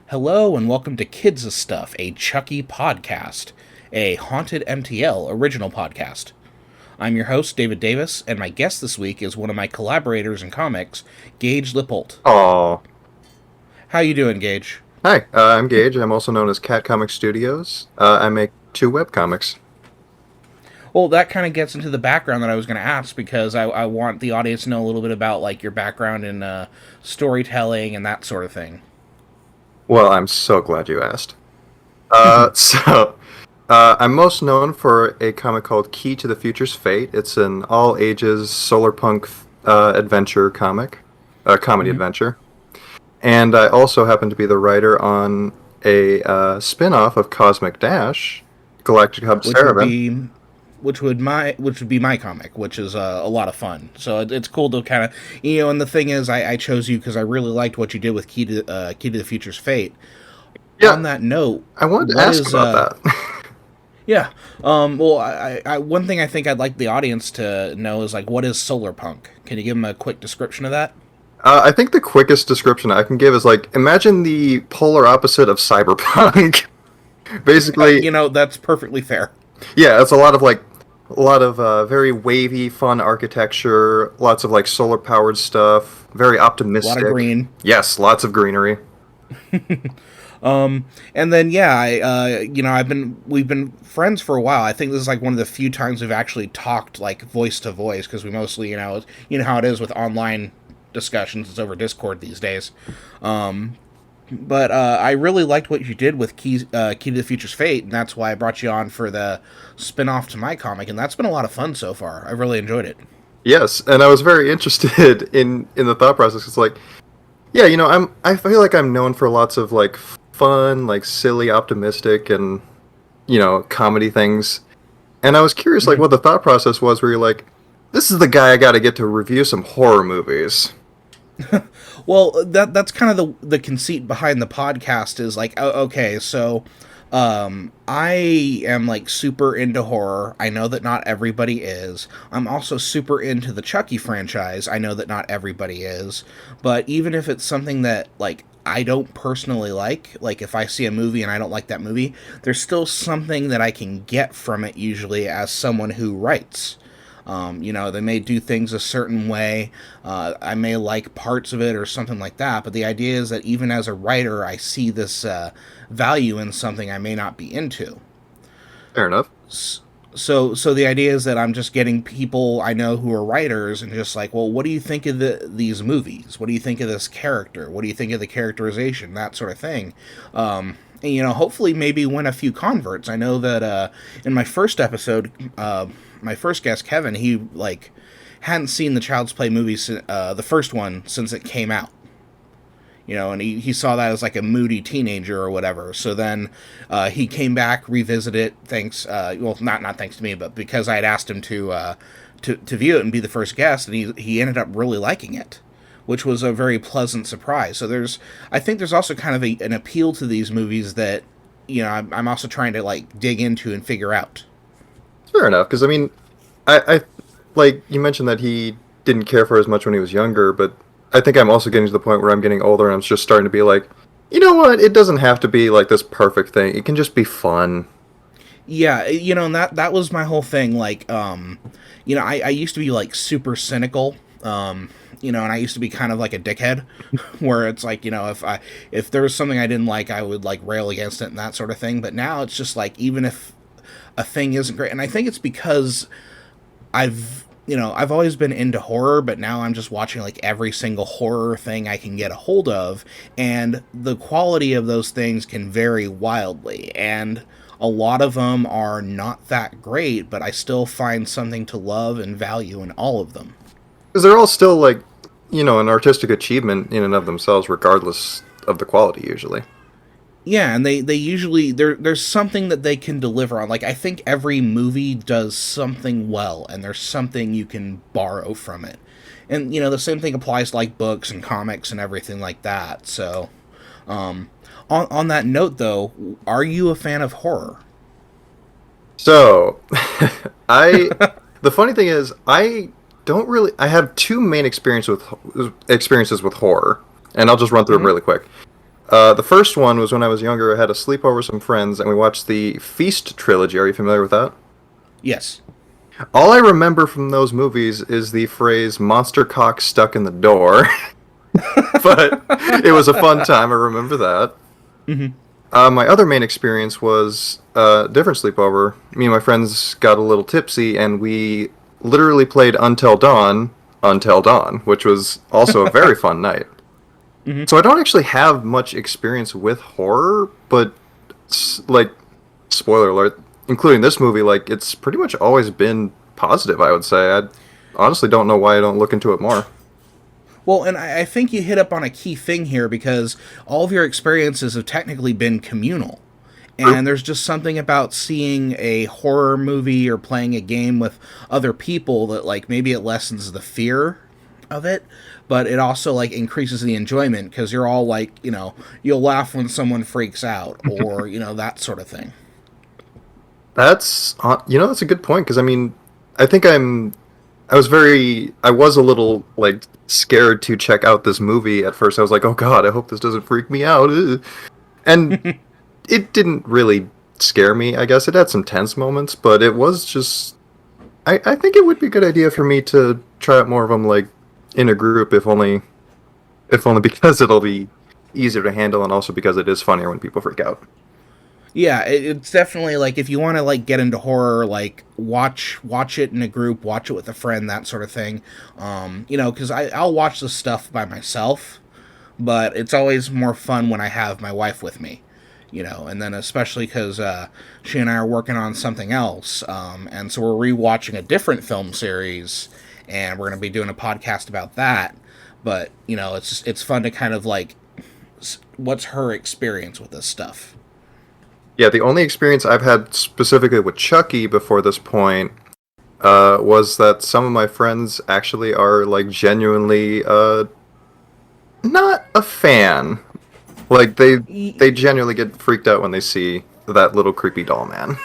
Hello and welcome to Kids of Stuff, a Chucky podcast, a Haunted MTL original podcast. I'm your host, David Davis, and my guest this week is one of my collaborators in comics, Gage Lippolt. Aw. How you doing, Gage? Hi, I'm Gage. I'm also known as Cat Comic Studios. I make 2 webcomics. Well, that kind of gets into the background that I was going to ask, because I want the audience to know a little bit about like your background in storytelling and that sort of thing. Well, I'm so glad you asked. I'm most known for a comic called Key to the Future's Fate. It's an all-ages solar punk adventure comic, comedy adventure. And I also happen to be the writer on a spin-off of Cosmic Dash, Galactic Hub Cerebin. Which would be my comic, which is a lot of fun. So it's cool to kind of, and the thing is, I chose you because I really liked what you did with Key to the Future's Fate. Yeah, on that note, I wanted to ask about that. Yeah. Well, I one thing I think I'd like the audience to know is, like, what is solar punk? Can you give them a quick description of that? I think the quickest description I can give is, like, imagine the polar opposite of cyberpunk. Basically, that's perfectly fair. Yeah, it's a lot of very wavy, fun architecture, lots of like solar powered stuff, very optimistic. A lot of green. Yes, lots of greenery. And then we've been friends for a while. I think this is like one of the few times we've actually talked like voice to voice, because we mostly, you know how it is with online discussions. It's over Discord these days. But I really liked what you did with Key to the Future's Fate, and that's why I brought you on for the spin-off to my comic, and that's been a lot of fun so far. I really enjoyed it. Yes, and I was very interested in the thought process. It's like, yeah, I feel like I'm known for lots of like fun, like silly, optimistic, and comedy things. And I was curious, like, what the thought process was, where you're like, this is the guy I got to get to review some horror movies. Well, that's kind of the conceit behind the podcast is like, okay, so I am like super into horror. I know that not everybody is. I'm also super into the Chucky franchise. I know that not everybody is. But even if it's something that like I don't personally like if I see a movie and I don't like that movie, there's still something that I can get from it, usually as someone who writes. They may do things a certain way. I may like parts of it or something like that. But the idea is that even as a writer, I see this value in something I may not be into. Fair enough. So the idea is that I'm just getting people I know who are writers and just like, well, what do you think of these movies? What do you think of this character? What do you think of the characterization? That sort of thing. And, hopefully maybe win a few converts. I know that in my first episode, my first guest, Kevin, he like hadn't seen the Child's Play movie, the first one, since it came out. And he saw that as like a moody teenager or whatever. So then he came back, revisited it, thanks, not thanks to me, but because I had asked him to view it and be the first guest, and he ended up really liking it, which was a very pleasant surprise. So I think there's also kind of an appeal to these movies that, I'm also trying to like dig into and figure out. Fair enough, because I mean, I like you mentioned that he didn't care for it as much when he was younger, but I think I'm also getting to the point where I'm getting older and I'm just starting to be like, you know what? It doesn't have to be like this perfect thing. It can just be fun. Yeah, and that was my whole thing. Like, I used to be like super cynical. And I used to be kind of like a dickhead, where it's like, if there was something I didn't like, I would like rail against it and that sort of thing. But now it's just like, even if a thing isn't great, and I think it's because I've always been into horror, but now I'm just watching like every single horror thing I can get a hold of, and the quality of those things can vary wildly, and a lot of them are not that great, but I still find something to love and value in all of them. Because they're all still like, an artistic achievement in and of themselves, regardless of the quality, usually. Yeah, and they usually, there's something that they can deliver on. Like, I think every movie does something well, and there's something you can borrow from it. And, the same thing applies to, like, books and comics and everything like that. So, on that note, though, are you a fan of horror? So, the funny thing is, I have 2 main experiences with horror, and I'll just run through them really quick. The first one was when I was younger. I had a sleepover with some friends, and we watched the Feast trilogy. Are you familiar with that? Yes. All I remember from those movies is the phrase "monster cock stuck in the door," but it was a fun time. I remember that. Hmm. My other main experience was a different sleepover. Me and my friends got a little tipsy, and we literally played Until Dawn, which was also a very fun night. Hmm. So I don't actually have much experience with horror, but like, spoiler alert, including this movie, like it's pretty much always been positive. I would say. I honestly don't know why I don't look into it more. Well, and I think you hit up on a key thing here because all of your experiences have technically been communal. True. And there's just something about seeing a horror movie or playing a game with other people that, like, maybe it lessens the fear of it, but it also, like, increases the enjoyment because you're all like, you'll laugh when someone freaks out or, that sort of thing. That's that's a good point because I mean, I think I was a little like scared to check out this movie at first. I was like, oh god, I hope this doesn't freak me out. Ugh. And it didn't really scare me. I guess it had some tense moments, but it was just. I think it would be a good idea for me to try out more of them, like in a group, if only because it'll be easier to handle, and also because it is funnier when people freak out. Yeah, it's definitely like if you want to like get into horror, like watch it in a group, watch it with a friend, that sort of thing. Because I'll watch this stuff by myself, but it's always more fun when I have my wife with me. And then especially because she and I are working on something else, and so we're rewatching a different film series, and we're going to be doing a podcast about that. But it's fun to kind of like, what's her experience with this stuff? Yeah, the only experience I've had specifically with Chucky before this point was that some of my friends actually are like genuinely not a fan. Like they genuinely get freaked out when they see that little creepy doll man.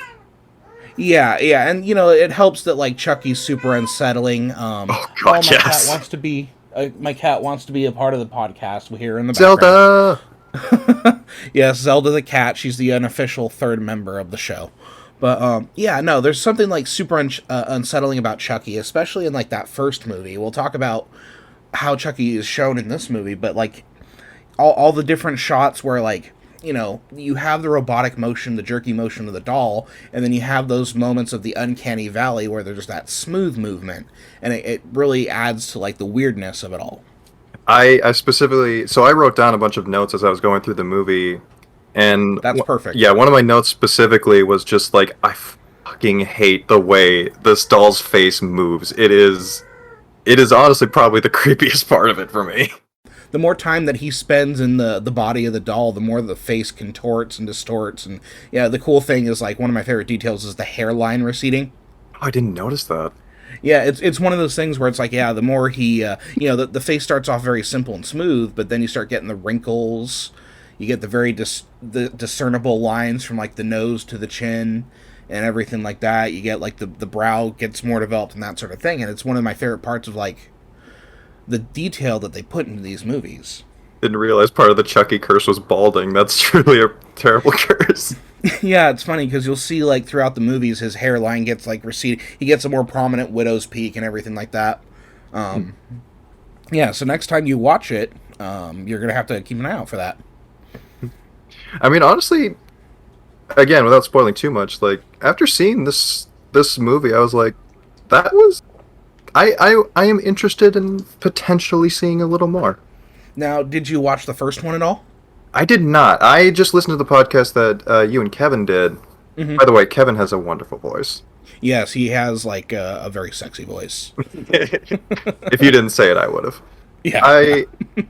Yeah, yeah, and it helps that like Chucky's super unsettling. Oh Oh, god, yes. my cat wants to be a part of the podcast. We hear her in the background. Zelda. Yes, Zelda the cat. She's the unofficial third member of the show. But yeah, no, there's something like super unsettling about Chucky, especially in like that first movie. We'll talk about how Chucky is shown in this movie, but like all the different shots where like you have the robotic motion, the jerky motion of the doll, and then you have those moments of the uncanny valley where there's that smooth movement, and it really adds to like the weirdness of it all. I specifically, so I wrote down a bunch of notes as I was going through the movie, and That's perfect. yeah, one of my notes specifically was just like I fucking hate the way this doll's face moves. It is honestly probably the creepiest part of it for me. The more time that he spends in the body of the doll, the more the face contorts and distorts. And yeah, the cool thing is like one of my favorite details is the hairline receding. Oh, I didn't notice that. Yeah, it's one of those things where it's like, yeah, the more he, the face starts off very simple and smooth, but then you start getting the wrinkles. You get the very the discernible lines from like the nose to the chin and everything like that. You get like the brow gets more developed and that sort of thing. And it's one of my favorite parts of like the detail that they put into these movies. Didn't realize part of the Chucky curse was balding. That's truly a terrible curse. Yeah, it's funny because you'll see like throughout the movies his hairline gets like receded. He gets a more prominent widow's peak and everything like that. Yeah, so next time you watch it, you're gonna have to keep an eye out for that. I mean, honestly, again, without spoiling too much, like after seeing this movie, I was like, that was I am interested in potentially seeing a little more. Now, did you watch the first one at all? I did not. I just listened to the podcast that you and Kevin did. Mm-hmm. By the way, Kevin has a wonderful voice. Yes, he has like a very sexy voice. If you didn't say it, I would have. Yeah.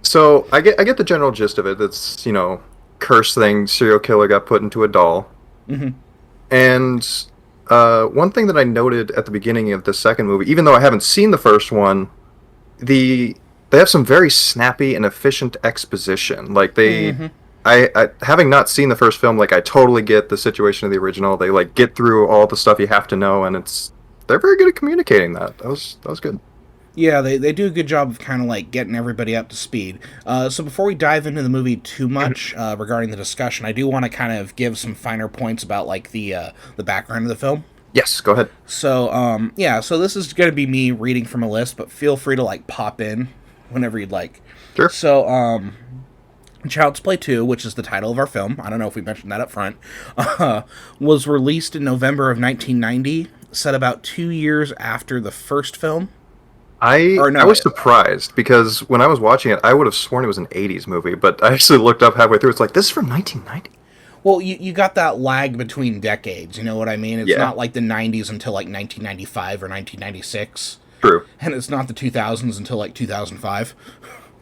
So I get the general gist of it. It's curse thing. Serial killer got put into a doll. Mm-hmm. And one thing that I noted at the beginning of the second movie, even though I haven't seen the first one, they have some very snappy and efficient exposition. Like Mm-hmm. I having not seen the first film, like I totally get the situation of the original. They like get through all the stuff you have to know, and they're very good at communicating that. That was good. Yeah, they do a good job of kind of like getting everybody up to speed. So before we dive into the movie too much regarding the discussion, I do want to kind of give some finer points about like the background of the film. Yes, go ahead. So yeah, so this is going to be me reading from a list, but feel free to like pop in whenever you'd like. Sure. So Child's Play 2, which is the title of our film, I don't know if we mentioned that up front, was released in November of 1990, set about 2 years after the first film. Or I no, was surprised because when I was watching it, I would have sworn it was an '80s movie, but I actually looked up halfway through. It's like this is from 1990. well, you got that lag between decades, you know what I mean? It's Yeah, not like the 90s until like 1995 or 1996, true. and it's not the 2000s until like 2005.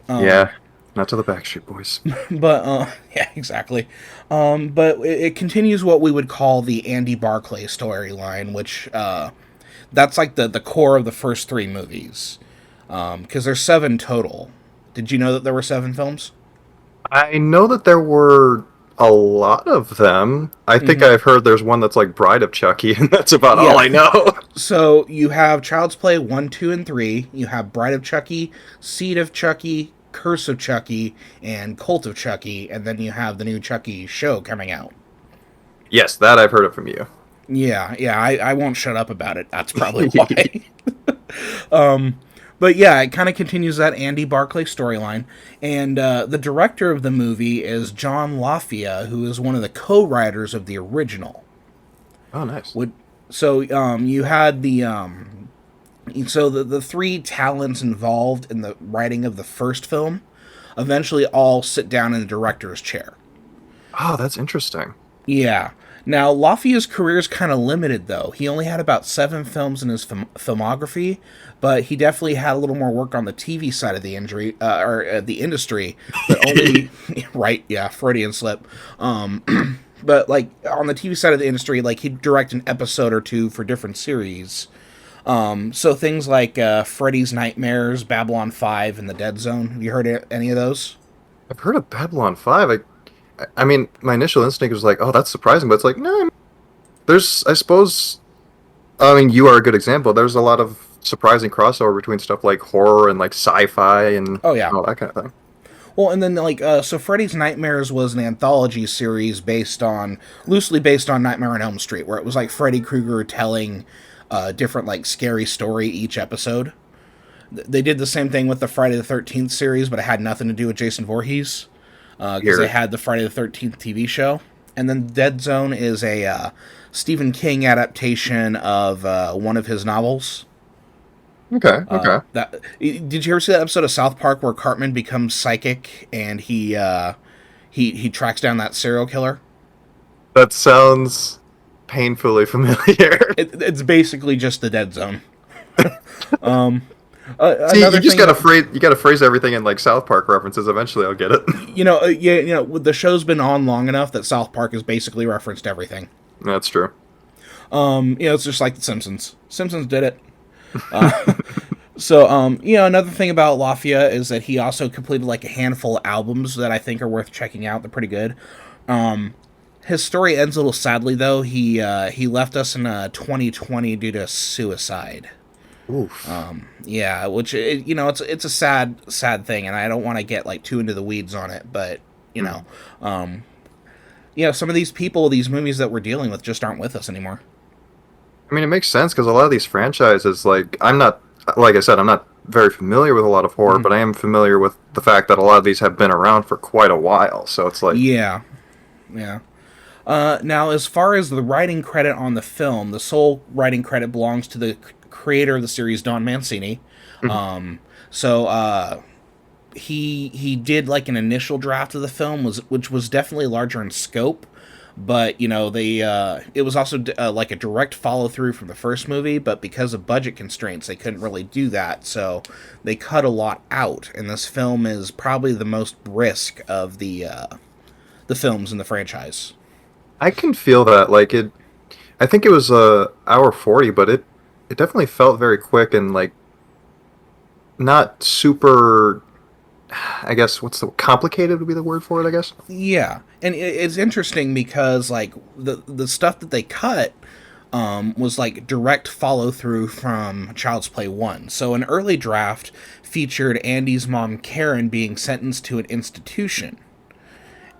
Yeah, not to the Backstreet Boys. But yeah, exactly. But it continues what we would call the Andy Barclay storyline, which that's like the core of the first three movies. Because there's seven total. Did you know that there were seven films? I know that there were a lot of them. I think Mm-hmm. I've heard there's one that's like Bride of Chucky, and that's about all Yeah. I know. So you have Child's Play 1, 2, and 3. You have Bride of Chucky, Seed of Chucky, Curse of Chucky, and Cult of Chucky. And then you have the new Chucky show coming out. Yes, that I've heard it from you. Yeah, I won't shut up about it. That's probably why. But yeah, it kind of continues that Andy Barclay storyline. And the director of the movie is John Lafia, who is one of the co-writers of the original. Oh, nice. Would so you had the three talents involved in the writing of the first film eventually all sit down in the director's chair. Oh, that's interesting. Yeah. Now, Lafia's career is kind of limited, though. He only had about seven films in his filmography, but he definitely had a little more work on the TV side of the the industry. But only, right? Yeah, Freudian slip. But like on the TV side of the industry, like he'd direct an episode or two for different series. So things like Freddy's Nightmares, Babylon 5, and The Dead Zone. Have you heard any of those? I've heard of Babylon 5. I mean, my initial instinct was like, oh, that's surprising, but it's like, no, there's, I suppose, I mean, you are a good example. There's a lot of surprising crossover between stuff like horror and like sci-fi and Oh yeah. all that kind of thing. Well, and then like so Freddy's Nightmares was an anthology series loosely based on Nightmare on Elm Street, where it was like Freddy Krueger telling a different like scary story each episode. They did the same thing with the Friday the 13th series, but it had nothing to do with Jason Voorhees because they had the Friday the 13th TV show. And then Dead Zone is a Stephen King adaptation of one of his novels. Okay, okay. Did you ever see that episode of South Park where Cartman becomes psychic and he tracks down that serial killer? That sounds painfully familiar. It's basically just the Dead Zone. See, Another you just thing, gotta phrase everything in like South Park references. Eventually, I'll get it. the show's been on long enough that South Park has basically referenced everything. That's true. It's just like The Simpsons. Simpsons did it. So, another thing about Lafia is that he also completed like a handful of albums that I think are worth checking out. They're pretty good. His story ends a little sadly, though. He left us in 2020 due to suicide. Oof. Yeah, which it's a sad thing, and I don't want to get like too into the weeds on it, but some of these people, these movies that we're dealing with, just aren't with us anymore. I mean, it makes sense because a lot of these franchises, like like I said, I'm not very familiar with a lot of horror, but I am familiar with the fact that a lot of these have been around for quite a while. So it's like, Yeah. Now, as far as the writing credit on the film, the sole writing credit belongs to the creator of the series, Don Mancini. He did like an initial draft of the film, which was definitely larger in scope, but it was also like a direct follow through from the first movie. But because of budget constraints, they couldn't really do that, so they cut a lot out. And this film is probably the most brisk of the films in the franchise. I can feel that. Like it, I think it was hour 40, but it definitely felt very quick and like not super. I guess complicated would be the word for it, I guess. Yeah, and it's interesting because like the stuff that they cut, was like direct follow through from Child's Play 1. So an early draft featured Andy's mom Karen being sentenced to an institution.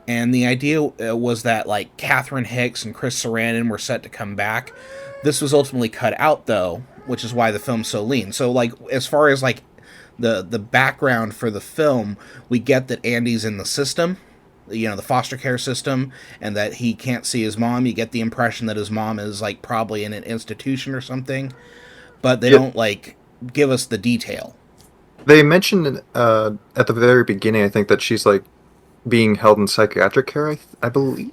And the idea was that like Catherine Hicks and Chris Sarandon were set to come back. This was ultimately cut out though, which is why the film's so lean. So like as far as like the background for the film, we get that Andy's in the system, you know, the foster care system, and that he can't see his mom. You get the impression that his mom is like probably in an institution or something, but they don't like give us the detail. They mentioned at the very beginning, I think, that she's like being held in psychiatric care, I believe.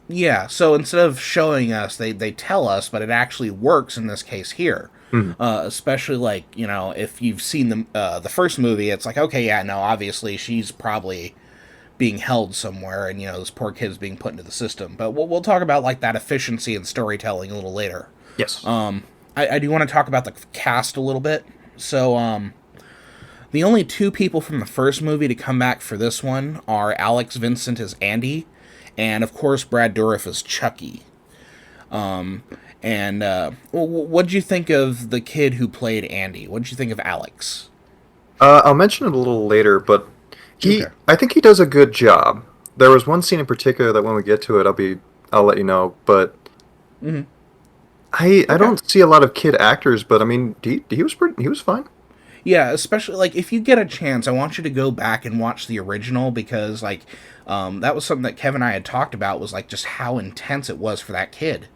Yeah, so instead of showing us, they tell us, but it actually works in this case here. Especially like, you know, if you've seen the first movie, it's like, okay, yeah, no, obviously she's probably being held somewhere, and you know this poor kid's being put into the system. But we'll talk about like that efficiency in storytelling a little later. Yes. I do want to talk about the cast a little bit. So the only two people from the first movie to come back for this one are Alex Vincent as Andy, and of course Brad Dourif as Chucky. What'd you think of the kid who played Andy? What'd you think of Alex? I'll mention it a little later, but I think he does a good job. There was one scene in particular that when we get to it, I'll let you know. But I don't see a lot of kid actors, but I mean, he was fine. Yeah, especially like if you get a chance, I want you to go back and watch the original, because like that was something that Kevin and I had talked about, was like just how intense it was for that kid.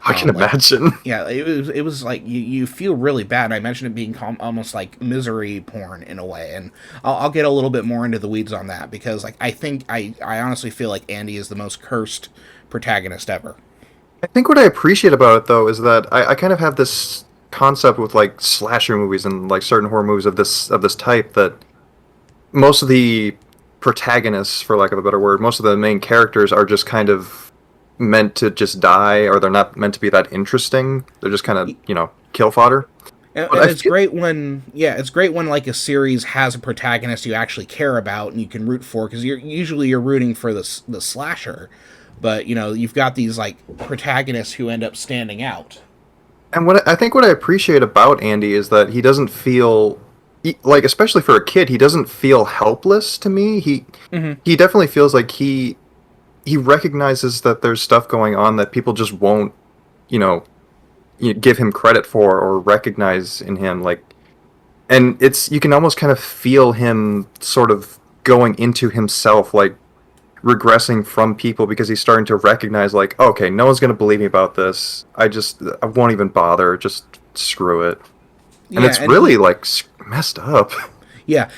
I can imagine. Yeah, it was like you feel really bad. And I mentioned it being almost like misery porn in a way, and I'll get a little bit more into the weeds on that, because like I honestly feel like Andy is the most cursed protagonist ever. I think what I appreciate about it though is that I kind of have this concept with like slasher movies and like certain horror movies of this type, that most of the protagonists, for lack of a better word, most of the main characters are just kind of meant to just die, or they're not meant to be that interesting. They're just kind of, you know, kill fodder. And it's great when like a series has a protagonist you actually care about and you can root for, because you're rooting for the slasher, but you know you've got these like protagonists who end up standing out. And what I appreciate about Andy is that he doesn't feel like, especially for a kid, he doesn't feel helpless to me. He definitely feels like he recognizes that there's stuff going on that people just won't, you know, give him credit for or recognize in him. Like, and you can almost kind of feel him sort of going into himself, like regressing from people, because he's starting to recognize like, okay, no one's going to believe me about this. I won't even bother. Just screw it. And Yeah, it's really like messed up. Yeah,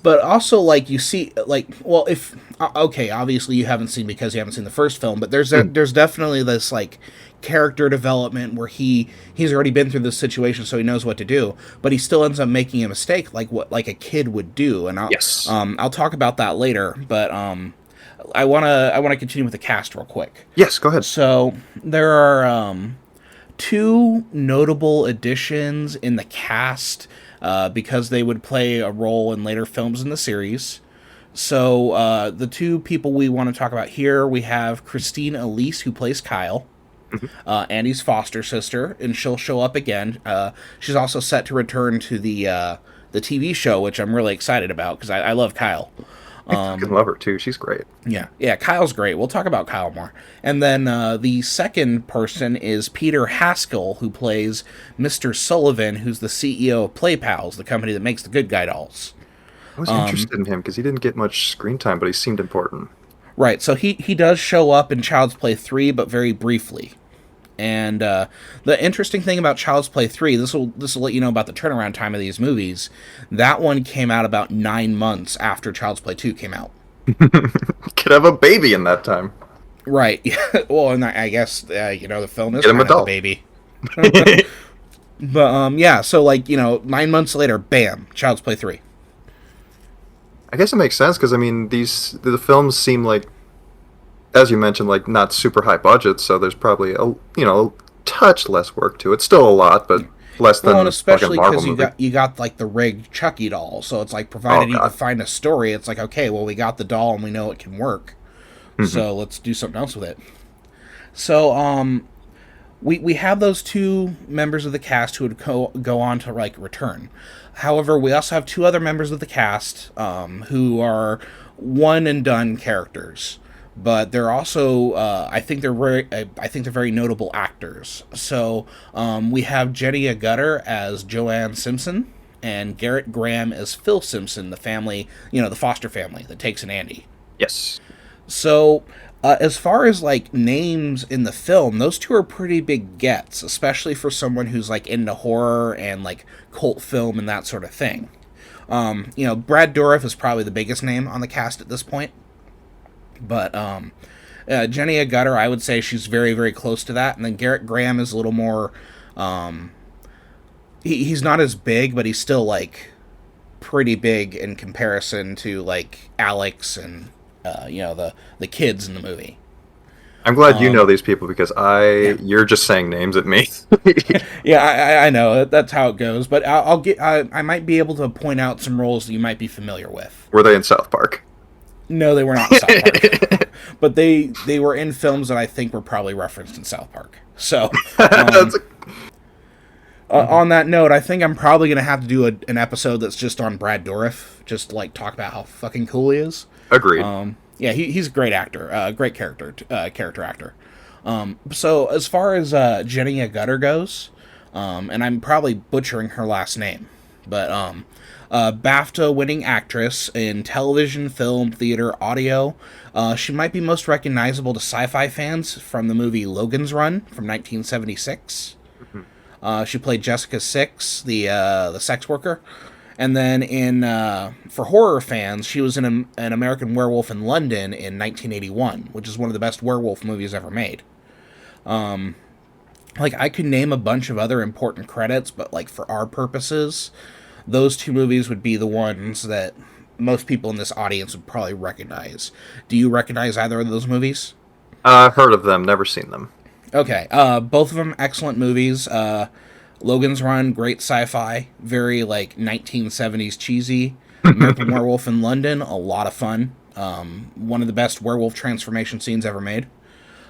but also like you see, like, well, if okay, obviously you haven't seen, because you haven't seen the first film, but there's definitely this like character development where he's already been through this situation, so he knows what to do, but he still ends up making a mistake, like what like a kid would do, and I'll talk about that later, but I wanna continue with the cast real quick. Yes, go ahead. So there are two notable additions in the cast, because they would play a role in later films in the series. So the two people we want to talk about here, we have Christine Elise, who plays Kyle, Andy's foster sister, and she'll show up again. She's also set to return to the TV show, which I'm really excited about, because I love Kyle. I love her too. She's great. Yeah, Kyle's great. We'll talk about Kyle more. And then the second person is Peter Haskell, who plays Mr. Sullivan, who's the CEO of Play Pals, the company that makes the Good Guy dolls. I was interested in him because he didn't get much screen time, but he seemed important. Right, so he does show up in Child's Play 3, but very briefly. And the interesting thing about Child's Play 3, this will let you know about the turnaround time of these movies. That one came out about 9 months after Child's Play 2 came out. Could have a baby in that time. Right. Well, and I guess you know, the film is kind of a baby. But yeah, so like, you know, 9 months later, bam, Child's Play 3. I guess it makes sense, because I mean, the films seem like, as you mentioned, like not super high budget, so there's probably a touch less work to it. Still a lot, but less than. Well, and especially because movie. you got like the rigged Chucky doll, so it's like, provided you can find a story, it's like, okay, well, we got the doll and we know it can work, so let's do something else with it. So we have those two members of the cast who would go on to like return. However, we also have two other members of the cast who are one and done characters, but they're also I think they're very notable actors. So we have Jenny Agutter as Joanne Simpson and Garrett Graham as Phil Simpson, the family, the foster family that takes in Andy. Yes. So, as far as like names in the film, those two are pretty big gets, especially for someone who's like into horror and like cult film and that sort of thing. Brad Dourif is probably the biggest name on the cast at this point, but Jenny Agutter, I would say she's very, very close to that, and then Garrett Graham is a little more. He's not as big, but he's still like pretty big in comparison to like Alex and the kids in the movie. I'm glad you know these people because you're just saying names at me. Yeah, I know that's how it goes, but I might be able to point out some roles that you might be familiar with. Were they in South Park? No, they were not in South Park, but they were in films that I think were probably referenced in South Park. So, on that note, I think I'm probably gonna have to do an episode that's just on Brad Dourif, just to, like, talk about how fucking cool he is. Agreed. Yeah, he's a great actor, great character actor. So as far as Jenny Agutter goes, and I'm probably butchering her last name, but BAFTA-winning actress in television, film, theater, audio. She might be most recognizable to sci-fi fans from the movie Logan's Run from 1976. She played Jessica Six, the sex worker. And then for horror fans, she was in an American Werewolf in London in 1981, which is one of the best werewolf movies ever made. I could name a bunch of other important credits, but like for our purposes, those two movies would be the ones that most people in this audience would probably recognize. Do you recognize either of those movies? Heard of them, never seen them. Okay, both of them excellent movies. Logan's Run, great sci-fi, very like 1970s cheesy. American Werewolf in London, a lot of fun. One of the best werewolf transformation scenes ever made.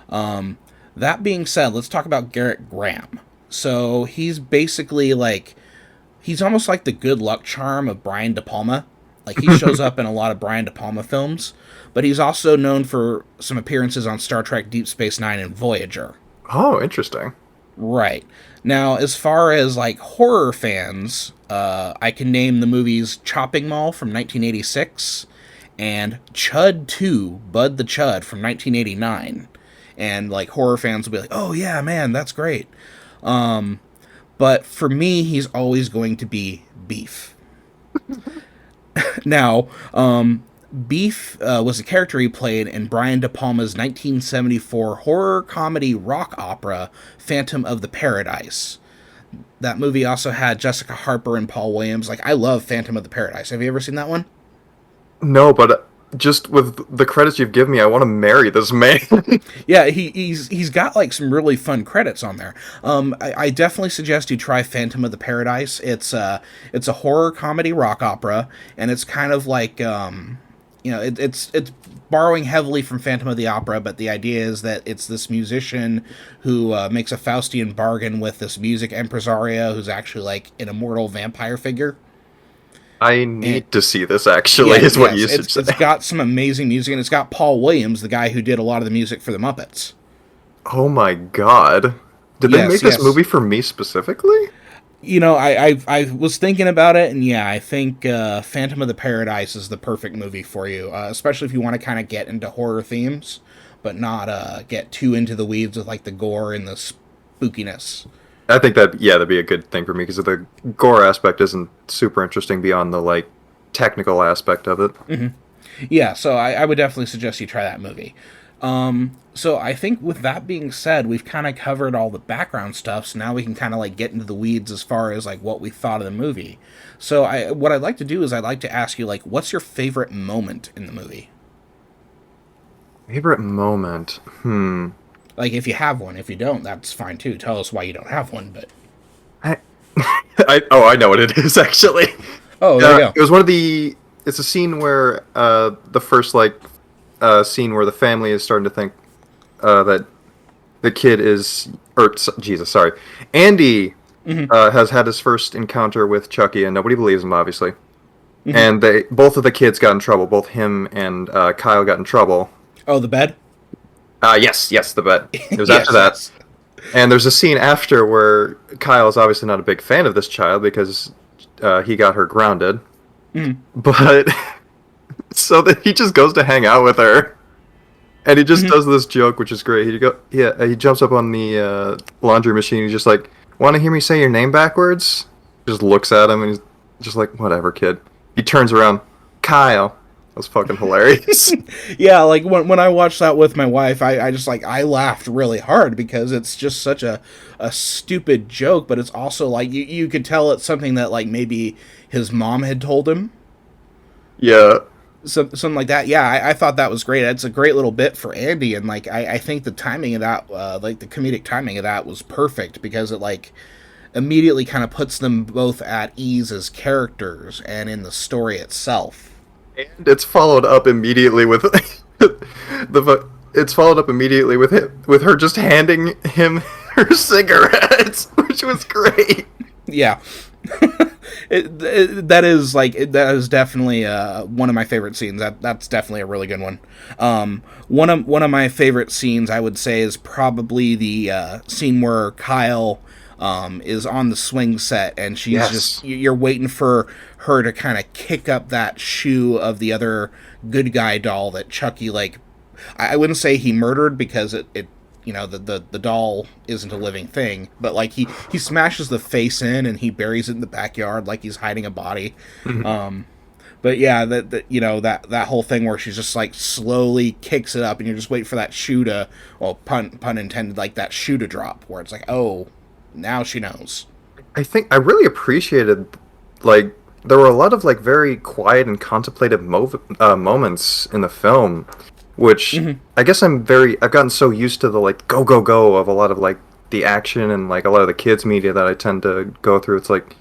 That being said, let's talk about Garrett Graham. So he's basically like, he's almost like the good luck charm of Brian De Palma. Like he shows up in a lot of Brian De Palma films, but he's also known for some appearances on Star Trek Deep Space Nine and Voyager. Oh, interesting. Right. Now, as far as, like, horror fans, I can name the movies Chopping Mall from 1986 and Chud 2, Bud the Chud from 1989. And, like, horror fans will be like, oh, yeah, man, that's great. But for me, he's always going to be Beef. Now, Beef was a character he played in Brian De Palma's 1974 horror comedy rock opera Phantom of the Paradise. That movie also had Jessica Harper and Paul Williams. Like, I love Phantom of the Paradise. Have you ever seen that one? No, but just with the credits you've given me, I want to marry this man. Yeah, he's got like some really fun credits on there. I definitely suggest you try Phantom of the Paradise. It's a horror comedy rock opera, and it's kind of like it's borrowing heavily from Phantom of the Opera, but the idea is that it's this musician who makes a Faustian bargain with this music impresario who's actually like an immortal vampire figure. I need to see this, actually, is what you should say. It's got some amazing music, and it's got Paul Williams, the guy who did a lot of the music for the Muppets. Oh my god. Did they make this movie for me specifically? I was thinking about it, and yeah, I think Phantom of the Paradise is the perfect movie for you, especially if you want to kind of get into horror themes, but not get too into the weeds with like the gore and the spookiness. I think that'd be a good thing for me, because the gore aspect isn't super interesting beyond the like technical aspect of it. Mm-hmm. Yeah, so I would definitely suggest you try that movie. So I think with that being said, we've kind of covered all the background stuff, so now we can kind of like get into the weeds as far as like what we thought of the movie. So what I'd like to do is I'd like to ask you, like, what's your favorite moment in the movie? Favorite moment? Like, if you have one. If you don't, that's fine too. Tell us why you don't have one, but... I know what it is, actually. Oh, there you go. It was one of the... It's a scene where, the first, scene where the family is starting to think, that the kid is... Jesus, sorry, Andy Mm-hmm. has had his first encounter with Chucky, and nobody believes him, obviously. Mm-hmm. And both of the kids got in trouble. Both him and Kyle got in trouble. Oh, the bed. Yes, the bet. It was after Yes, that. yes. And there's a scene after where Kyle is obviously not a big fan of this child because he got her grounded. Mm-hmm. But so that he just goes to hang out with her, and he just Mm-hmm. does this joke, which is great. He jumps up on the laundry machine. He's just like, "Want to hear me say your name backwards?" Just looks at him, and he's just like, "Whatever, kid." He turns around, Kyle. That was fucking hilarious. Yeah, like when I watched that with my wife, I just like I laughed really hard because it's just such a stupid joke, but it's also like you could tell it's something that like maybe his mom had told him. Yeah. Something like that. Yeah, I thought that was great. It's a great little bit for Andy, and like I think the timing of that, like the comedic timing of that, was perfect because it like immediately kind of puts them both at ease as characters and in the story itself. And it's followed up immediately with it's followed up immediately with her just handing him her cigarettes, which was great. Yeah. That is like that is definitely one of my favorite scenes. That's definitely a really good one. One of my favorite scenes I would say is probably the scene where Kyle is on the swing set and she's Yes. just you're waiting for her to kind of kick up that shoe of the other good guy doll that Chucky like I wouldn't say he murdered because it you know the doll isn't a living thing, but like he smashes the face in and he buries it in the backyard like he's hiding a body. But yeah, that you know that whole thing where she's just like slowly kicks it up and you're just waiting for that shoe to, well, pun intended, like that shoe to drop where it's like, oh, now she knows. I think I really appreciated, like, there were a lot of like very quiet and contemplative moments in the film, which I guess I've gotten so used to the like go go go of a lot of like the action and like a lot of the kids media that I tend to go through. It's like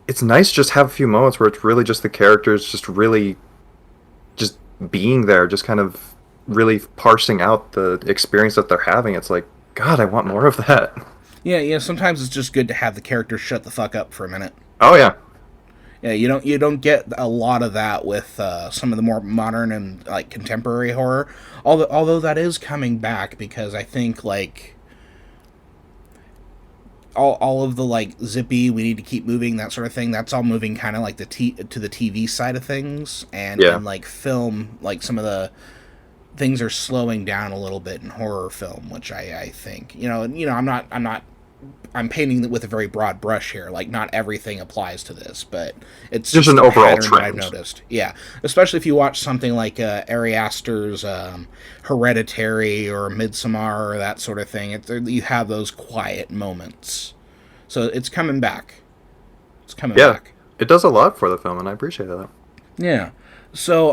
it's nice just have a few moments where it's really just the characters just really just being there, just kind of really parsing out the experience that they're having. It's like, God, I want more of that. Yeah, sometimes it's just good to have the characters shut the fuck up for a minute. Oh yeah. Yeah, you don't get a lot of that with some of the more modern and like contemporary horror. Although that is coming back because I think like all of the like zippy, we need to keep moving, that sort of thing. That's all moving kind of like to the TV side of things, and Yeah. in like film, like some of the things are slowing down a little bit in horror film, which I think I'm painting it with a very broad brush here. Like, not everything applies to this, but it's Just an a overall pattern that I've trend. noticed. Yeah, especially if you watch something like Ari Aster's Hereditary or Midsommar or that sort of thing. You have those quiet moments, so it's coming back. It's coming Yeah. back. It does a lot for the film, and I appreciate that. Yeah. So,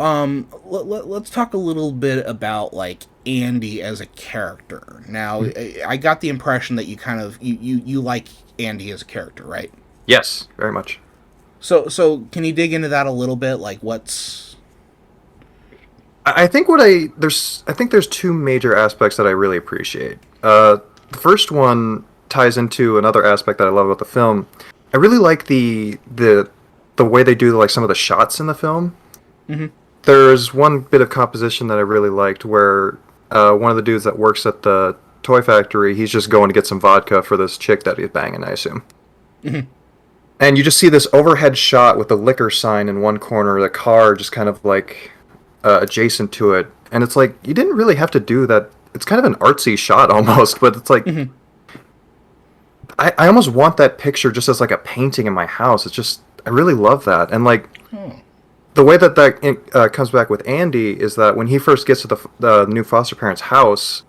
let's talk a little bit about like Andy as a character. Now, I got the impression that you kind of you like Andy as a character, right? Yes, very much. So can you dig into that a little bit? Like, what's I think there's two major aspects that I really appreciate. The first one ties into another aspect that I love about the film. I really like the way they do like some of the shots in the film. There's one bit of composition that I really liked where one of the dudes that works at the toy factory, he's just going to get some vodka for this chick that he's banging, I assume. And you just see this overhead shot with the liquor sign in one corner, the car just kind of like adjacent to it. And it's like, you didn't really have to do that. It's kind of an artsy shot almost, but it's like, I almost want that picture just as like a painting in my house. It's just, I really love that. And like, the way that comes back with Andy is that when he first gets to the new foster parents' house,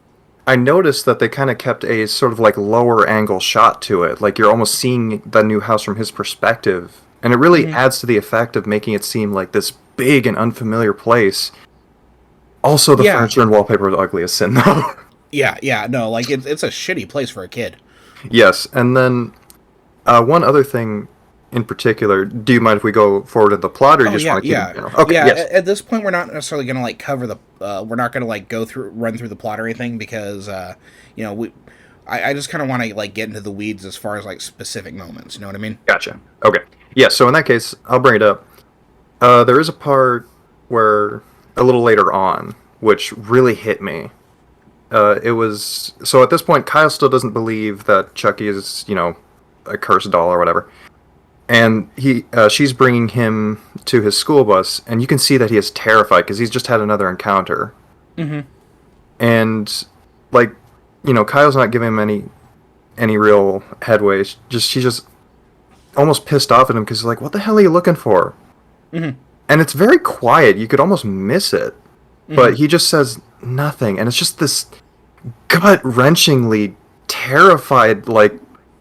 I noticed that they kind of kept a sort of like lower angle shot to it. Like you're almost seeing the new house from his perspective. And it really adds to the effect of making it seem like this big and unfamiliar place. Also, the furniture and wallpaper are ugly as sin, though. Yeah, no, like it's a shitty place for a kid. Yes, and then one other thing in particular. Do you mind if we go forward in the plot, or you just want to keep it general? Okay, yeah. yes. At this point, we're not necessarily going to like cover the. We're not going to like run through the plot or anything because I just kind of want to like get into the weeds as far as like specific moments. You know what I mean? Gotcha. Okay. Yeah. So in that case, I'll bring it up. There is a part where a little later on, which really hit me. It was so at this point, Kyle still doesn't believe that Chucky is, a cursed doll or whatever. And she's bringing him to his school bus, and you can see that he is terrified because he's just had another encounter. Mm-hmm. And like, Kyle's not giving him any real headway. She's just almost pissed off at him because he's like, "What the hell are you looking for?" Mm-hmm. And it's very quiet. You could almost miss it, but he just says nothing, and it's just this gut-wrenchingly terrified, like,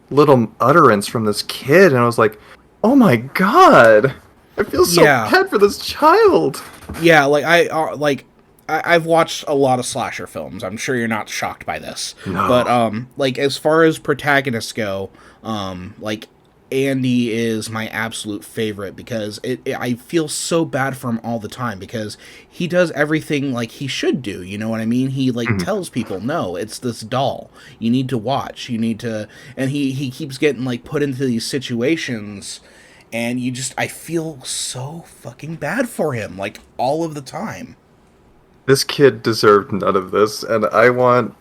little utterance from this kid, and I was like, oh my god, I feel so bad for this child. Yeah, I've watched a lot of slasher films. I'm sure you're not shocked by this. No. But like as far as protagonists go, like Andy is my absolute favorite because I feel so bad for him all the time because he does everything like he should do. You know what I mean? He like tells people, no, it's this doll. You need to watch. You need to, and he keeps getting like put into these situations, and I feel so fucking bad for him like all of the time. This kid deserved none of this, and I want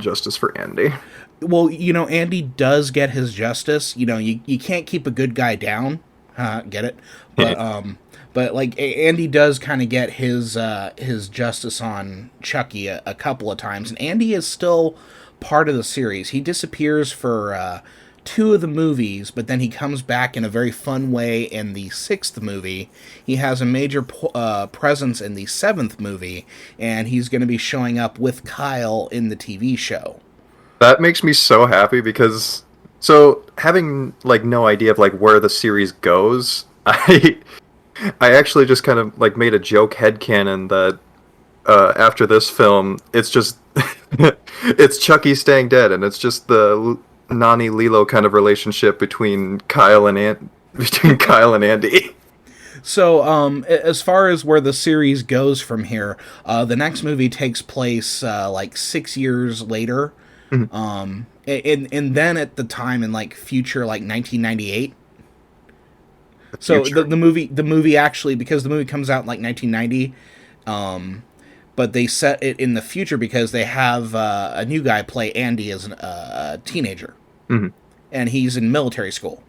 justice for Andy. Well, Andy does get his justice. You can't keep a good guy down. Get it? But like Andy does kind of get his justice on Chucky a couple of times, and Andy is still part of the series. He disappears for 2 of the movies, but then he comes back in a very fun way in the 6th movie. He has a major presence in the 7th movie, and he's going to be showing up with Kyle in the TV show. That makes me so happy because having like no idea of like where the series goes, I actually just kind of like made a joke headcanon that after this film, it's just it's Chucky staying dead, and it's just the Nani Lilo kind of relationship between Kyle and Andy. So, as far as where the series goes from here, the next movie takes place like 6 years later. And then at the time in like future like 1998. So the movie actually, because the movie comes out in like 1990, but they set it in the future because they have a new guy play Andy as a teenager, and he's in military school.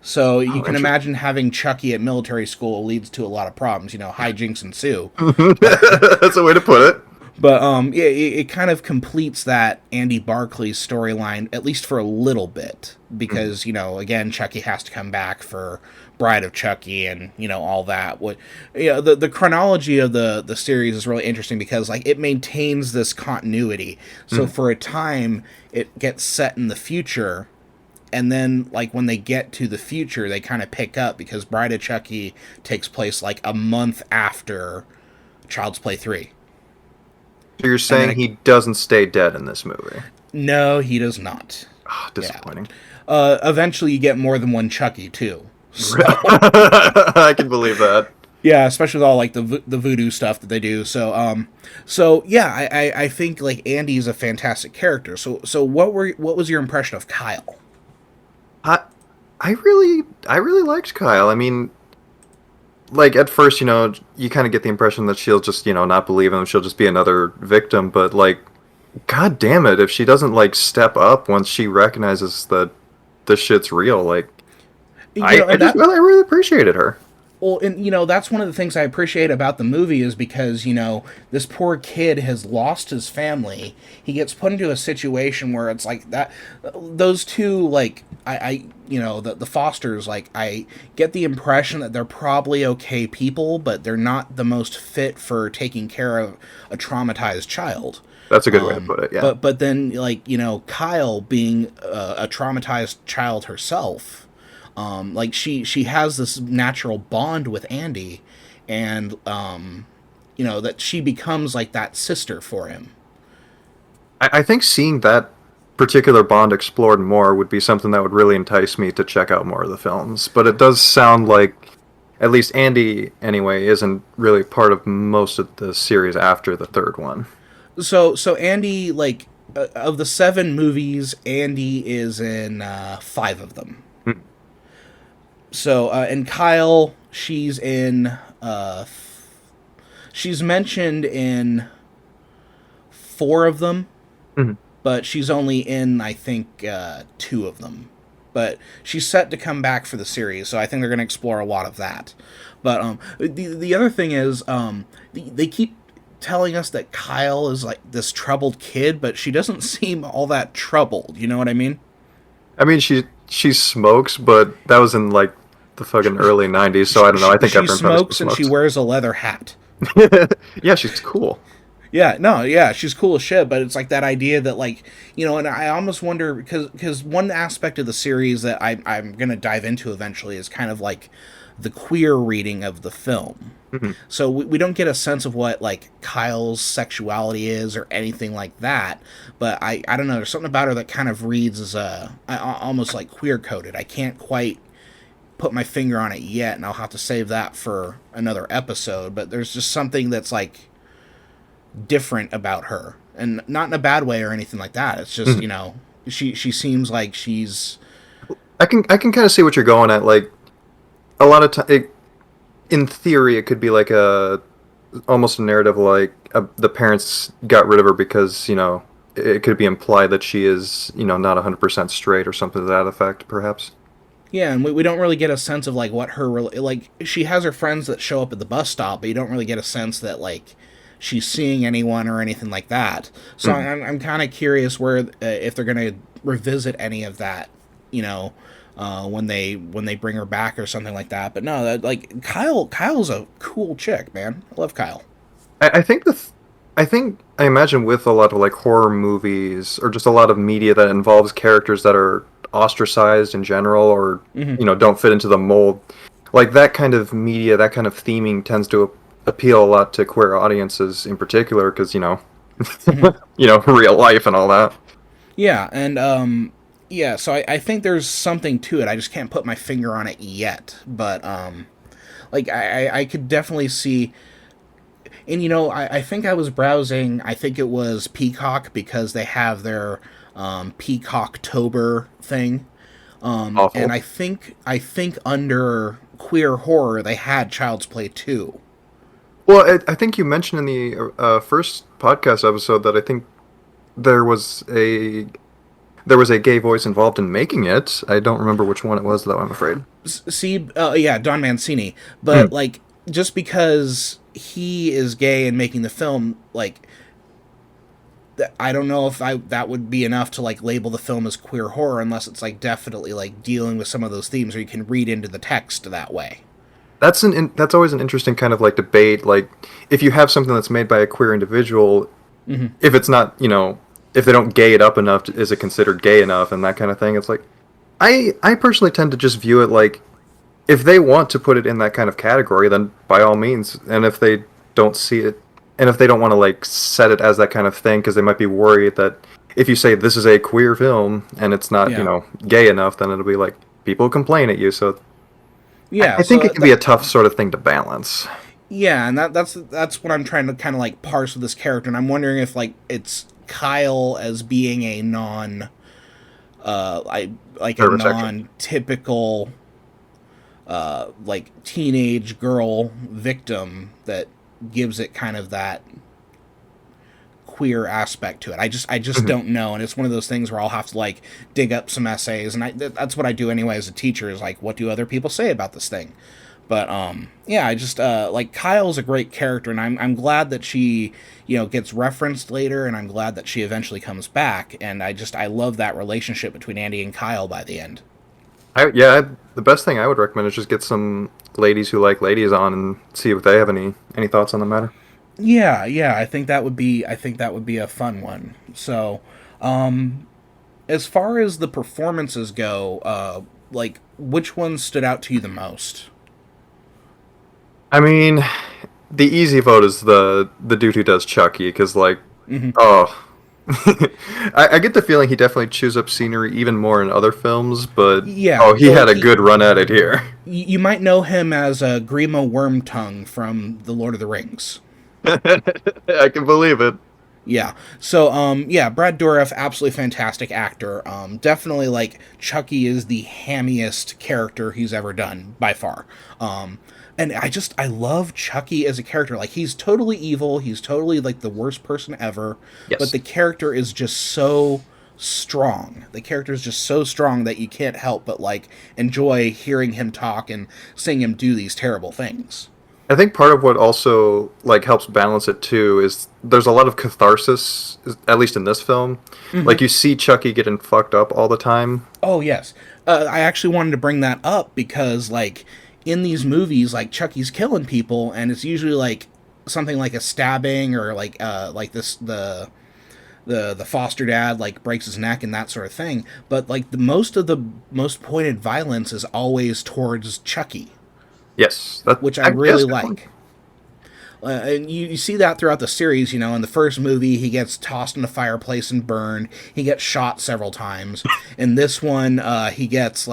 So you can imagine having Chucky at military school leads to a lot of problems. Hijinks ensue. That's a way to put it. But yeah, it kind of completes that Andy Barclay's storyline, at least for a little bit, because again, Chucky has to come back for Bride of Chucky and all that. The chronology of the series is really interesting because like it maintains this continuity. So for a time, it gets set in the future, and then like when they get to the future, they kind of pick up because Bride of Chucky takes place like a month after Child's Play 3. So you're saying he doesn't stay dead in this movie? No, he does not. Oh, disappointing. Yeah. Eventually, you get more than one Chucky too. So, I can believe that. Yeah, especially with all like the voodoo stuff that they do. So yeah, I think like Andy is a fantastic character. So what was your impression of Kyle? I really liked Kyle. I mean, like, at first, you kind of get the impression that she'll just, not believe him. She'll just be another victim. But, like, god damn it, if she doesn't, like, step up once she recognizes that this shit's real, like, I really appreciated her. Well, and, that's one of the things I appreciate about the movie is because, this poor kid has lost his family. He gets put into a situation where it's like that. Those two, like, the Fosters, like, I get the impression that they're probably okay people, but they're not the most fit for taking care of a traumatized child. That's a good way to put it, yeah. But then, like, Kyle being a traumatized child herself, like she has this natural bond with Andy, and that she becomes like that sister for him. I think seeing that particular bond explored more would be something that would really entice me to check out more of the films. But it does sound like, at least Andy anyway, isn't really part of most of the series after the third one. So Andy, like, of the 7 movies, Andy is in 5 of them. Hmm. So, and Kyle, she's in. She's mentioned in 4 of them, Mhm. but she's only in, I think, 2 of them. But she's set to come back for the series, so I think they're going to explore a lot of that. But the other thing is, they keep telling us that Kyle is like this troubled kid, but she doesn't seem all that troubled. You know what I mean? I mean, she smokes, but that was in like the fucking early '90s, so I don't know. I think She everyone probably still smokes and she smokes. wears a leather hat. Yeah, she's cool. Yeah, no, yeah, she's cool as shit, but it's like that idea that, like, you know, and I almost wonder, because one aspect of the series that I'm going to dive into eventually is kind of like the queer reading of the film. Mhm. So we don't get a sense of what, like, Kyle's sexuality is or anything like that, but I don't know, there's something about her that kind of reads as almost like queer coded. I can't quite put my finger on it yet, and I'll have to save that for another episode, but there's just something that's like different about her, and not in a bad way or anything like that. It's just, Mhm. you know, she seems like she's. I can kind of see what you're going at. Like a lot of time, in theory, it could be like a almost a narrative like the parents got rid of her because it could be implied that she is not 100% straight or something to that effect, perhaps. Yeah, and we don't really get a sense of like what her really like. She has her friends that show up at the bus stop, but you don't really get a sense that like she's seeing anyone or anything like that. So Mhm. I'm kind of curious where if they're gonna revisit any of that, you know, when they bring her back or something like that. But no, that, like Kyle's a cool chick, man. I love Kyle. I think I imagine with a lot of like horror movies or just a lot of media that involves characters that are ostracized in general or Hmm. don't fit into the mold, like that kind of media, that kind of theming tends to appeal a lot to queer audiences in particular because Hmm. real life and all that. Yeah, and yeah, so I think there's something to it. I just can't put my finger on it yet. But like I could definitely see, and you know, I think I was browsing. I think it was Peacock because they have their Peacocktober thing, and Awful. I think under queer horror they had Child's Play 2. Well, I think you mentioned in the first podcast episode that I think there was a there was a gay voice involved in making it. I don't remember which one it was, though, I'm afraid. See, yeah, Don Mancini, Hmm. but like just because he is gay and making the film, like I don't know if I that would be enough to like label the film as queer horror unless it's like definitely like dealing with some of those themes or you can read into the text that way. That's always an interesting kind of like debate. Like, if you have something that's made by a queer individual, Hmm. if it's not, if they don't gay it up enough, is it considered gay enough and that kind of thing? It's like, I personally tend to just view it like, if they want to put it in that kind of category, then by all means. And if they don't see it, and if they don't want to like set it as that kind of thing, because they might be worried that if you say this is a queer film and it's not, Yeah, gay enough, then it'll be like people complain at you. So yeah. I think So it can be a tough sort of thing to balance. yeah, and that's what I'm trying to kind of like parse with this character, and I'm wondering if like it's Kyle as being a non, I like a Heterosexual. non-typical like teenage girl victim that gives it kind of that queer aspect to it. I just Mhm. don't know, and it's one of those things where I'll have to like dig up some essays, and that's what I do anyway as a teacher is like, what do other people say about this thing? But yeah, I just like Kyle's a great character, and I'm glad that she gets referenced later, and I'm glad that she eventually comes back, and I love that relationship between Andy and Kyle by the end. The best thing I would recommend is just get some ladies who like ladies on and see if they have any thoughts on the matter. Yeah, yeah, I think that would be a fun one. So, as far as the performances go, like which one stood out to you the most? I mean, the easy vote is the dude who does Chucky, because like, Hmm. oh, I get the feeling he definitely chews up scenery even more in other films, but Yeah, oh, he well, had a good run at it here. you might know him as Grima Wormtongue from The Lord of the Rings. I can believe it. Yeah. So, yeah, Brad Dourif, absolutely fantastic actor. Definitely, like, Chucky is the hammiest character he's ever done, by far. And I love Chucky as a character. Like, he's totally evil. He's totally, like, the worst person ever. But Yes. the character is just so strong. The character is just so strong that you can't help but, like, enjoy hearing him talk and seeing him do these terrible things. I think part of what also like helps balance it too is there's a lot of catharsis, at least in this film. Like you see Chucky getting fucked up all the time. Oh yes, I actually wanted to bring that up because like in these movies, like Chucky's killing people, and it's usually like something like a stabbing or like this the foster dad like breaks his neck and that sort of thing. But like the most pointed violence is always towards Chucky, Yes, that which I I guess really like. And you see that throughout the series. You know, in the first movie, he gets tossed in a fireplace and burned. He gets shot several times. In this one, he gets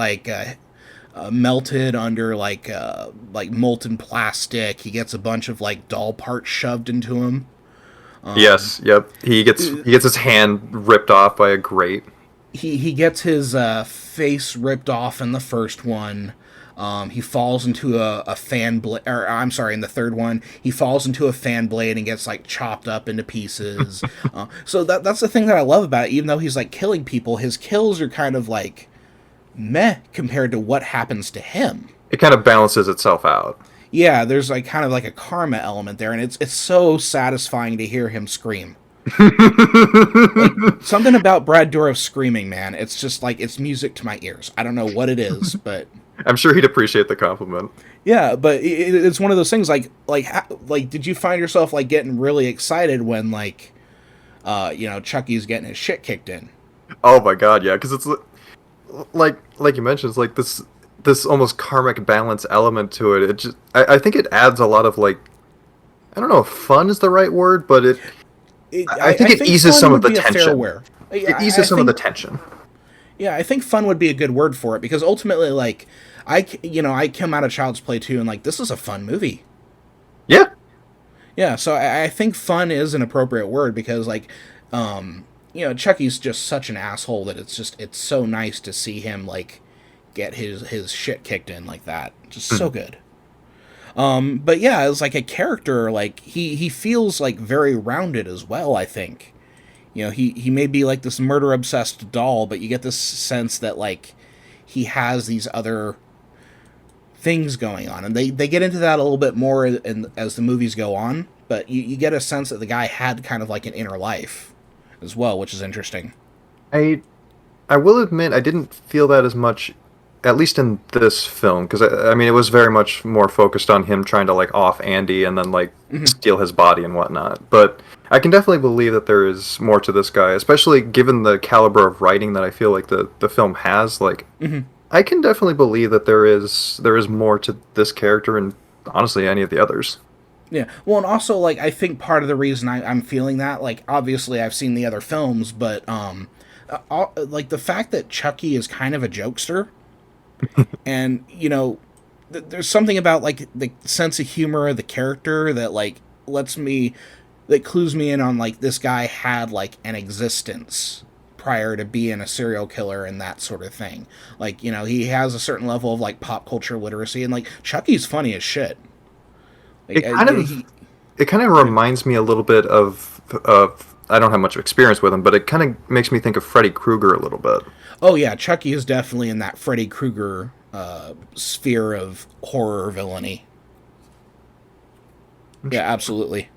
melted under like molten plastic. He gets a bunch of like doll parts shoved into him. yes, yep. He gets his hand ripped off by a grate. He gets his face ripped off in the first one. He falls into a fan blade, or I'm sorry, in the third one, he falls into a fan blade and gets like chopped up into pieces. So that's the thing that I love about it. Even though he's like killing people, his kills are kind of like meh compared to what happens to him. It kind of balances itself out. Yeah, there's like kind of like a karma element there, and it's so satisfying to hear him scream. Like something about Brad Dourif screaming, man. It's just like it's music to my ears. I don't know what it is, but I'm sure he'd appreciate the compliment. yeah, but it's one of those things. Like, did you find yourself like getting really excited when Chucky's getting his shit kicked in? Oh my god, yeah, because it's like you mentioned, it's like this almost karmic balance element to it. It just I think it adds a lot of like I don't know if fun is the right word, but I think it eases some of the tension. It eases some of the tension. Yeah, I think fun would be a good word for it because ultimately, like, I come out of Child's Play 2 and like this is a fun movie. Yeah. Yeah, so I think fun is an appropriate word because Chucky's just such an asshole that it's so nice to see him like get his shit kicked in like that. Just so good. But yeah, as like a character, like he feels like very rounded as well, I think. He may be like this murder obsessed doll, but you get this sense that like he has these other things going on, and they get into that a little bit more as the movies go on. But you get a sense that the guy had kind of like an inner life as well, which is interesting. I will admit I didn't feel that as much, at least in this film, because I mean it was very much more focused on him trying to like off Andy and then like steal his body and whatnot. But I can definitely believe that there is more to this guy, especially given the caliber of writing that I feel like the film has. Like, I can definitely believe that there is more to this character and honestly any of the others. Yeah, well, and also like I think part of the reason I'm feeling that, like obviously I've seen the other films, but like the fact that Chucky is kind of a jokester, and there's something about like the sense of humor of the character that like that clues me in on like this guy had like an existence prior to being a serial killer and that sort of thing. Like, he has a certain level of like pop culture literacy, and like Chucky's funny as shit. Like, it kind of reminds me a little bit of I don't have much experience with him, but it kind of makes me think of Freddy Krueger a little bit. Oh yeah, Chucky is definitely in that Freddy Krueger sphere of horror villainy. Yeah, absolutely.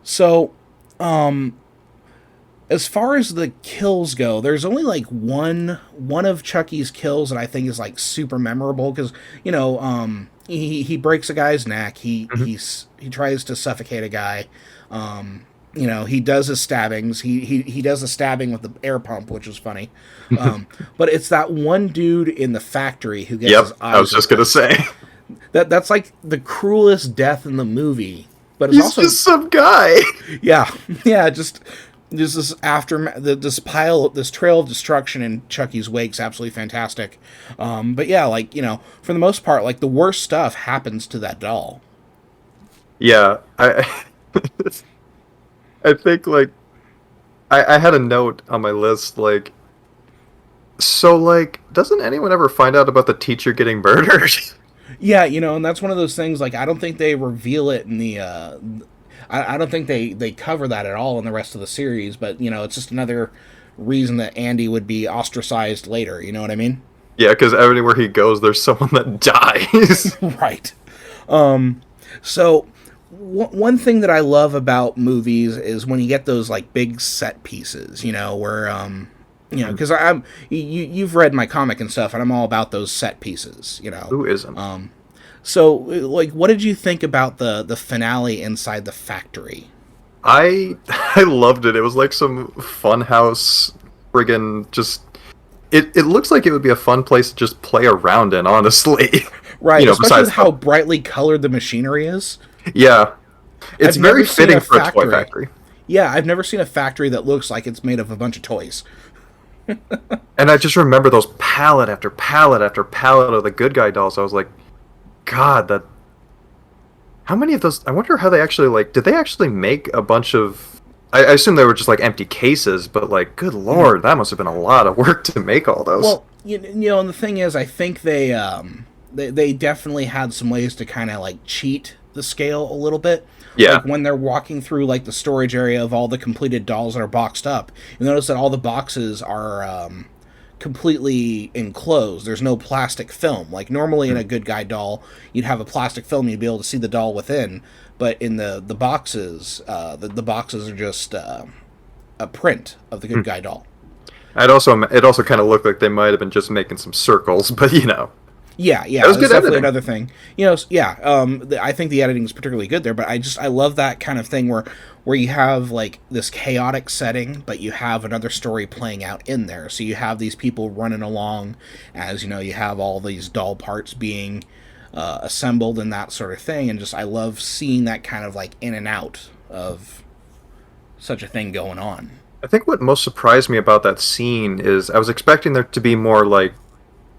So, as far as the kills go, there's only like one of Chucky's kills that I think is like super memorable because he breaks a guy's neck. He tries to suffocate a guy. He does his stabbings. He does a stabbing with the air pump, which was funny. But it's that one dude in the factory who gets his eyes. I was just gonna say that's like the cruelest death in the movie. But it's he's also just some guy. Yeah, just this this trail of destruction in Chucky's wake's absolutely fantastic. But yeah, like for the most part, like the worst stuff happens to that doll. Yeah, I think like I had a note on my list like so like doesn't anyone ever find out about the teacher getting murdered? Yeah, and that's one of those things. Like, I don't think they reveal it in the. I don't think they cover that at all in the rest of the series. But it's just another reason that Andy would be ostracized later. You know what I mean? Yeah, because everywhere he goes, there's someone that dies. Right. So one thing that I love about movies is when you get those like big set pieces. Where because you've read my comic and stuff, and I'm all about those set pieces. Who isn't? So, like, what did you think about the finale inside the factory? I loved it. It was like some funhouse friggin' just. It looks like it would be a fun place to just play around in, honestly. Right, especially with how brightly colored the machinery is. Yeah, it's very fitting for a toy factory. Yeah, I've never seen a factory that looks like it's made of a bunch of toys. And I just remember those pallet after pallet after pallet of the good guy dolls. I was like, God, that. How many of those? I wonder how they actually like. Did they actually make a bunch of? I assume they were just like empty cases, but like, good lord, that must have been a lot of work to make all those. Well, and the thing is, I think they definitely had some ways to kind of like cheat the scale a little bit. Yeah. Like when they're walking through like the storage area of all the completed dolls that are boxed up, you notice that all the boxes are completely enclosed. There's no plastic film. Like normally in a good guy doll, you'd have a plastic film, you'd be able to see the doll within. But in the boxes, the boxes are just a print of the good guy doll. It also kind of looked like they might have been just making some circles, but Yeah, that was good definitely editing. another thing. I think the editing is particularly good there, but I love that kind of thing where you have like this chaotic setting, but you have another story playing out in there. So you have these people running along as you have all these doll parts being assembled and that sort of thing, and just I love seeing that kind of like in and out of such a thing going on. I think what most surprised me about that scene is I was expecting there to be more like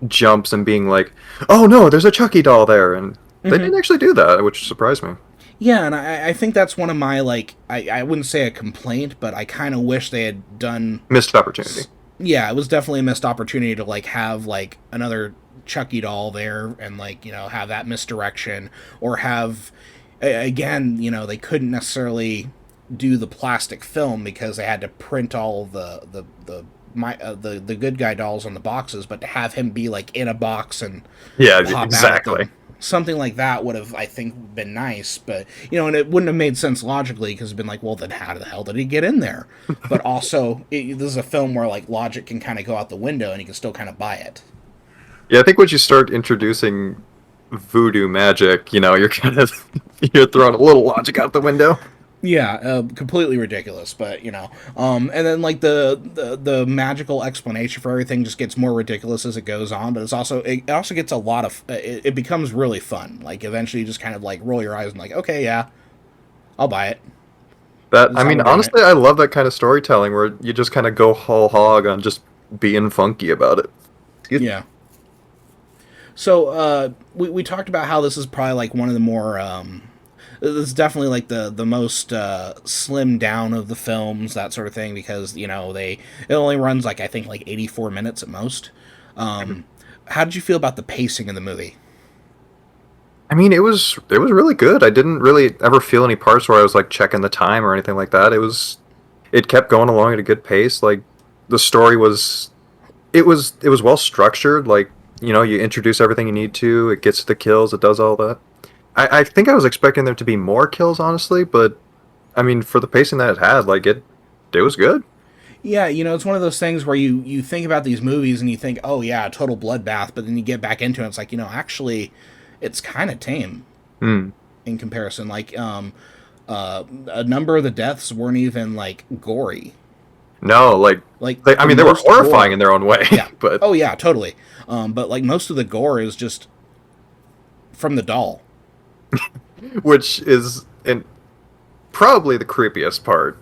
jumps and being like, oh no, there's a Chucky doll there, and they didn't actually do that, which surprised me. Yeah, and I think that's one of my, like, I wouldn't say a complaint, but I kind of wish they had done... Missed opportunity. Yeah, it was definitely a missed opportunity to, like, have, like, another Chucky doll there and, like, have that misdirection, or have, again, they couldn't necessarily do the plastic film because they had to print all the good guy dolls on the boxes, but to have him be like in a box and Yeah, exactly. Something like that would have, I think, been nice, but and it wouldn't have made sense logically because it'd been like, well, then how the hell did he get in there? But also, this is a film where like logic can kind of go out the window and you can still kind of buy it. Yeah, I think once you start introducing voodoo magic, you're kind of you're throwing a little logic out the window. Yeah, completely ridiculous, but and then like the magical explanation for everything just gets more ridiculous as it goes on, but it also gets a lot of it becomes really fun. Like eventually you just kind of like roll your eyes and like, okay, yeah, I'll buy it. Honestly, I love that kind of storytelling where you just kind of go whole hog on just being funky about it. Yeah. So we talked about how this is probably like one of the more it's definitely like the most slimmed down of the films, that sort of thing, because it only runs like I think like 84 minutes at most. How did you feel about the pacing in the movie? I mean, it was really good. I didn't really ever feel any parts where I was like checking the time or anything like that. It kept going along at a good pace. Like the story was well structured. Like you introduce everything you need to. It gets to the kills. It does all that. I think I was expecting there to be more kills, honestly, but I mean, for the pacing that it had, like it was good. Yeah, it's one of those things where you think about these movies and you think, oh yeah, total bloodbath, but then you get back into it, it's like, actually, it's kind of tame in comparison. Like, a number of the deaths weren't even like gory. No, I mean, they were horrifying in their own way. Yeah. But oh yeah, totally. But like most of the gore is just from the doll. Which is probably the creepiest part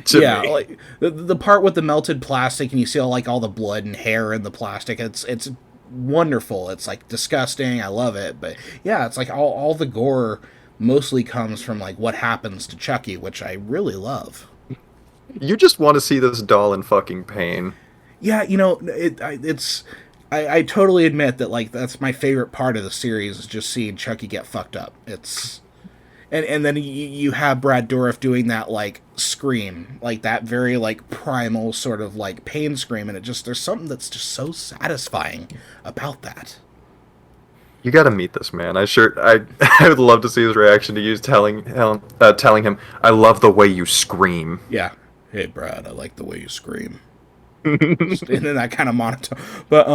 to me. Like the part with the melted plastic and you see all the blood and hair in the plastic. It's wonderful. It's like disgusting. I love it. But yeah, it's like all the gore mostly comes from like what happens to Chucky, which I really love. You just want to see this doll in fucking pain. Yeah, it's. I totally admit that like that's my favorite part of the series is just seeing Chucky get fucked up. It's and then you have Brad Dourif doing that like scream, like that very like primal sort of like pain scream, and it just there's something that's just so satisfying about that. You got to meet this man. I I would love to see his reaction to you telling him, "I love the way you scream." Yeah. Hey Brad, I like the way you scream. Just and then that kind of monotone. But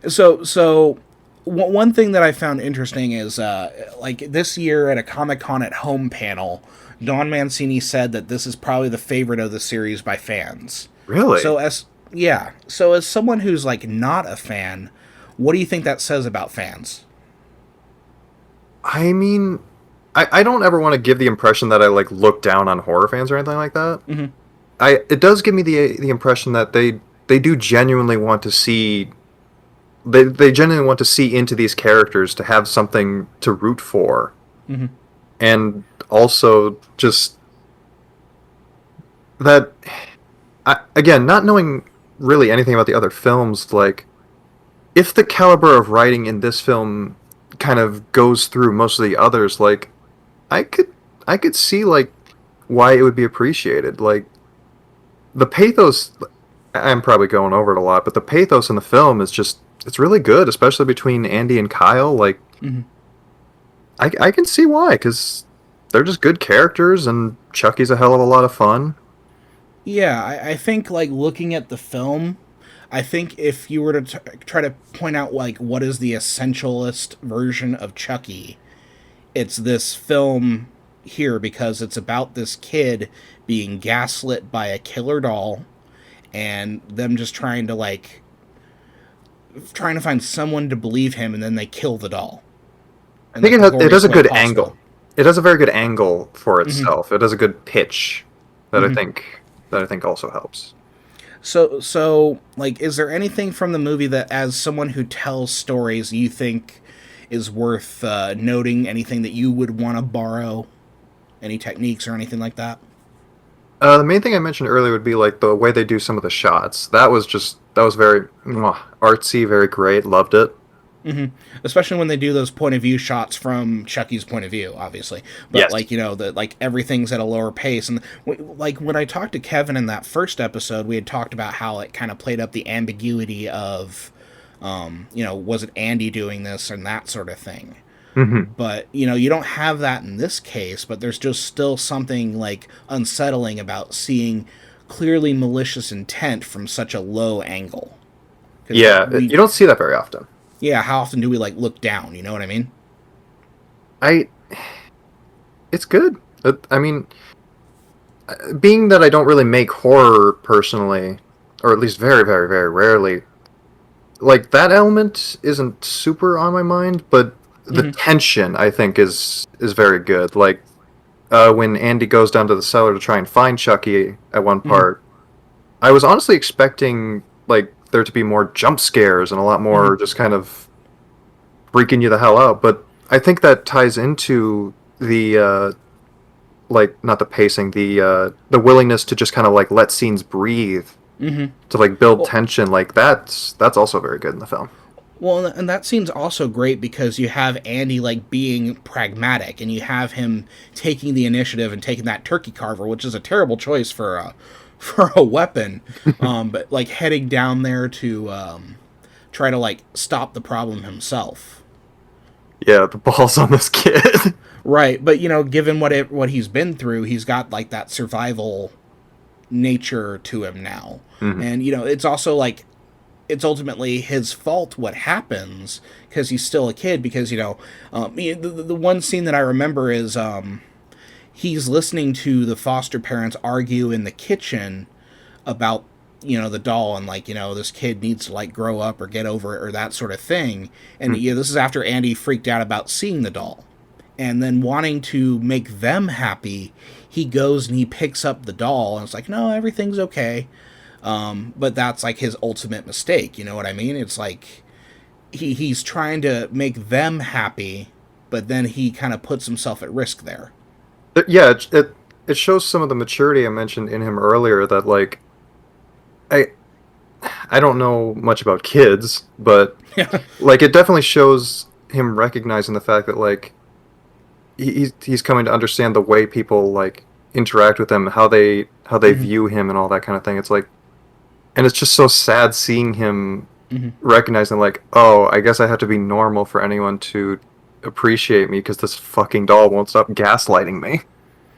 so one thing that I found interesting is like this year at a Comic Con at Home panel, Don Mancini said that this is probably the favorite of the series by fans. Really? So as yeah, so as someone who's like not a fan, what do you think that says about fans? I mean, I don't ever want to give the impression that I like look down on horror fans or anything like that. Mm-hmm. It does give me the impression that they do genuinely want to see they genuinely want to see into these characters to have something to root for, Mm-hmm. and also just that again, not knowing really anything about the other films, like if the caliber of writing in this film kind of goes through most of the others, like I could I could see like why it would be appreciated. Like the pathos, I'm probably going over it a lot, but the pathos in the film is just it's really good, especially between Andy and Kyle. Like Mm-hmm. I can see why, because they're just good characters, and Chucky's a hell of a lot of fun. Yeah, I think like looking at the film, I think if you were to try to point out like what is the essentialist version of Chucky, it's this film here because it's about this kid being gaslit by a killer doll and them just trying to find someone to believe him and then they kill the doll. I And think like the it does goriest a way good possible. angle. It has a very good angle for Hmm. itself. It does a good pitch that Hmm. I think also helps. So like is there anything from the movie that as someone who tells stories you think is worth noting, anything that you would want to borrow, any techniques or anything like that? The main thing I mentioned earlier would be like the way they do some of the shots. That was very artsy, very great. Loved it. Hmm. Especially when they do those point of view shots from Chucky's point of view, obviously. But Yes. like the like everything's at a lower pace, and like when I talked to Kevin in that first episode, we had talked about how it kind of played up the ambiguity of, was it Andy doing this and that sort of thing. Hmm. But you don't have that in this case. But there's just still something like unsettling about seeing clearly malicious intent from such a low angle. Because Yeah, we you don't see that very often. yeah, how often do we like look down? You know what I mean? I It's good. I mean, being that I don't really make horror personally, or at least very, very, very rarely, like that element isn't super on my mind, but the Hmm. tension I think is very good. Like when Andy goes down to the cellar to try and find Chucky at one Hmm. part, I was honestly expecting like there to be more jump scares and a lot Hmm. more just kind of freaking you the hell out. But I think that ties into the like not the pacing, the willingness to just kind of like let scenes breathe Hmm. to like build Well, tension. Like that's also very good in the film. well, and that scene's also great because you have Andy like being pragmatic, and you have him taking the initiative and taking that turkey carver, which is a terrible choice for a for a weapon. But like heading down there to try to like stop the problem himself. Yeah, the balls on this kid. Right, but given what he's been through, he's got like that survival nature to him now. Hmm. And it's also like it's ultimately his fault what happens because he's still a kid because the one scene that I remember is he's listening to the foster parents argue in the kitchen about the doll and like this kid needs to like grow up or get over it or that sort of thing. And this is after Andy freaked out about seeing the doll and then wanting to make them happy, he goes and he picks up the doll and it's like, no, everything's okay. But that's like his ultimate mistake. You know what I mean? It's like he's trying to make them happy, but then he kind of puts himself at risk there. Yeah, it shows some of the maturity I mentioned in him earlier. That like I I don't know much about kids, but Yeah. like it definitely shows him recognizing the fact that like he's coming to understand the way people like interact with him, how they Hmm. view him, and all that kind of thing. It's like, and it's just so sad seeing him Hmm. recognizing like, oh, I guess I have to be normal for anyone to appreciate me because this fucking doll won't stop gaslighting me.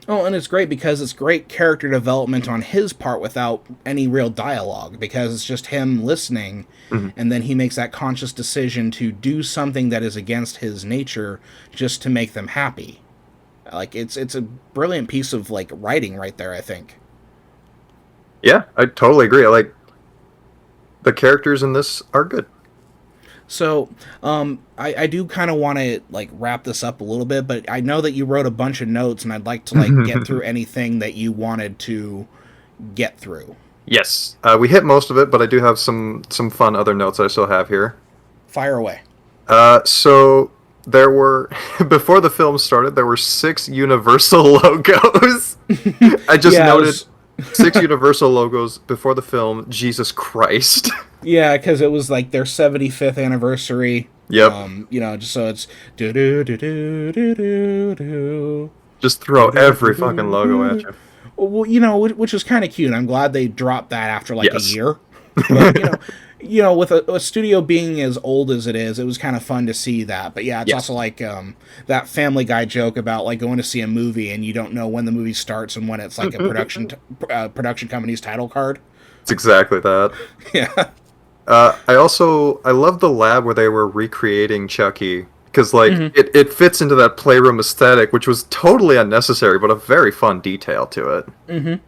Oh, and it's great because it's great character development on his part without any real dialogue, because it's just him listening, Mhm. and then he makes that conscious decision to do something that is against his nature just to make them happy. Like it's a brilliant piece of like writing right there, I think. Yeah, I totally agree. I like the characters in this are good. So, I do kind of want to like wrap this up a little bit, but I know that you wrote a bunch of notes, and I'd like to like get through anything that you wanted to get through. Yes, we hit most of it, but I do have some fun other notes I still have here. Fire away. So there were before the film started, there were 6 Universal logos. I just Yeah, it noted was, 6 Universal logos before the film. Jesus Christ. yeah, because it was like their 75th anniversary. Yep. Just so it's do do do do do do do. Just throw every fucking logo at you. Well, which is kind of cute. I'm glad they dropped that after like a Yes. year. But with a studio being as old as it was kind of fun to see that. But yeah, it's Yes. also like that Family Guy joke about like going to see a movie and you don't know when the movie starts and when it's like a production company's title card. It's exactly that. Yeah. I love the lab where they were recreating Chucky because like Mm-hmm. it fits into that playroom aesthetic, which was totally unnecessary, but a very fun detail to it.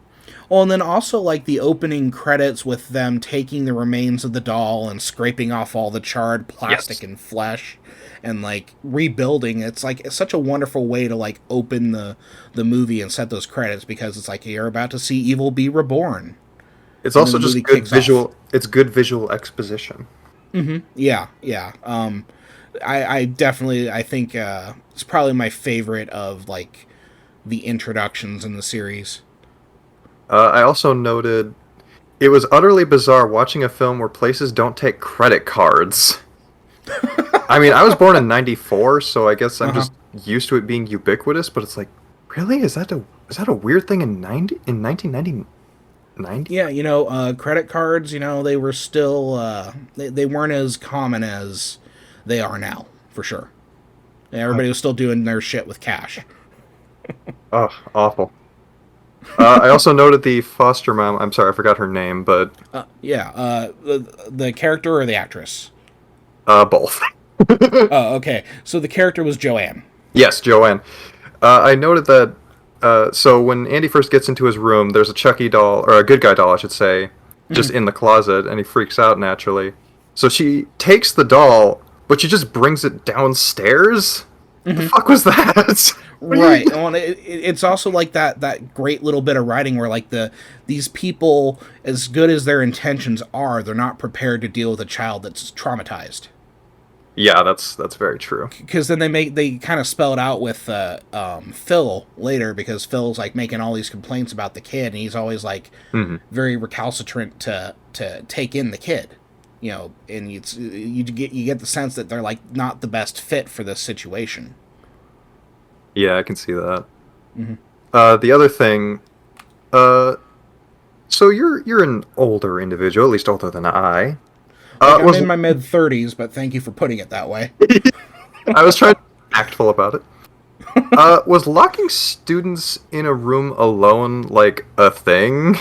Well, and then also like the opening credits with them taking the remains of the doll and scraping off all the charred plastic Yes. and flesh and like rebuilding. It's such a wonderful way to like open the movie and set those credits, because it's like you're about to see evil be reborn. It's And then also the just movie good kicks visual. off. It's good visual exposition. Yeah, yeah. I definitely I think it's probably my favorite of like the introductions in the series. I also noted it was utterly bizarre watching a film where places don't take credit cards. I mean, I was born in '94, so I guess I'm Uh-huh. just used to it being ubiquitous. But it's like, really, is that a weird thing in 1990? Yeah, credit cards, they were still they weren't as common as they are now, for sure. Everybody was still doing their shit with cash. Oh, awful. I also noted the foster mom. I'm sorry, I forgot her name, but Yeah, the character or the actress? both. Oh, okay. So the character was Joanne. Yes, Joanne. I noted that. So when Andy first gets into his room, there's a Chucky doll, or a good guy doll, I should say, just in the closet, and he freaks out naturally. So she takes the doll, but she just brings it downstairs. The fuck was that? What are you Right. Well, it's also like that great little bit of writing where like these people, as good as their intentions are, they're not prepared to deal with a child that's traumatized. Yeah, that's very true. Because then they kind of spell it out with Phil later, because Phil's like making all these complaints about the kid, and he's always like very recalcitrant to take in the kid, and you get the sense that they're like not the best fit for this situation. Yeah, I can see that. The other thing, so you're an older individual, at least older than I. Like, I'm Was in my mid-30s, but thank you for putting it that way. I was trying to be tactful about it. Was locking students in a room alone like a thing?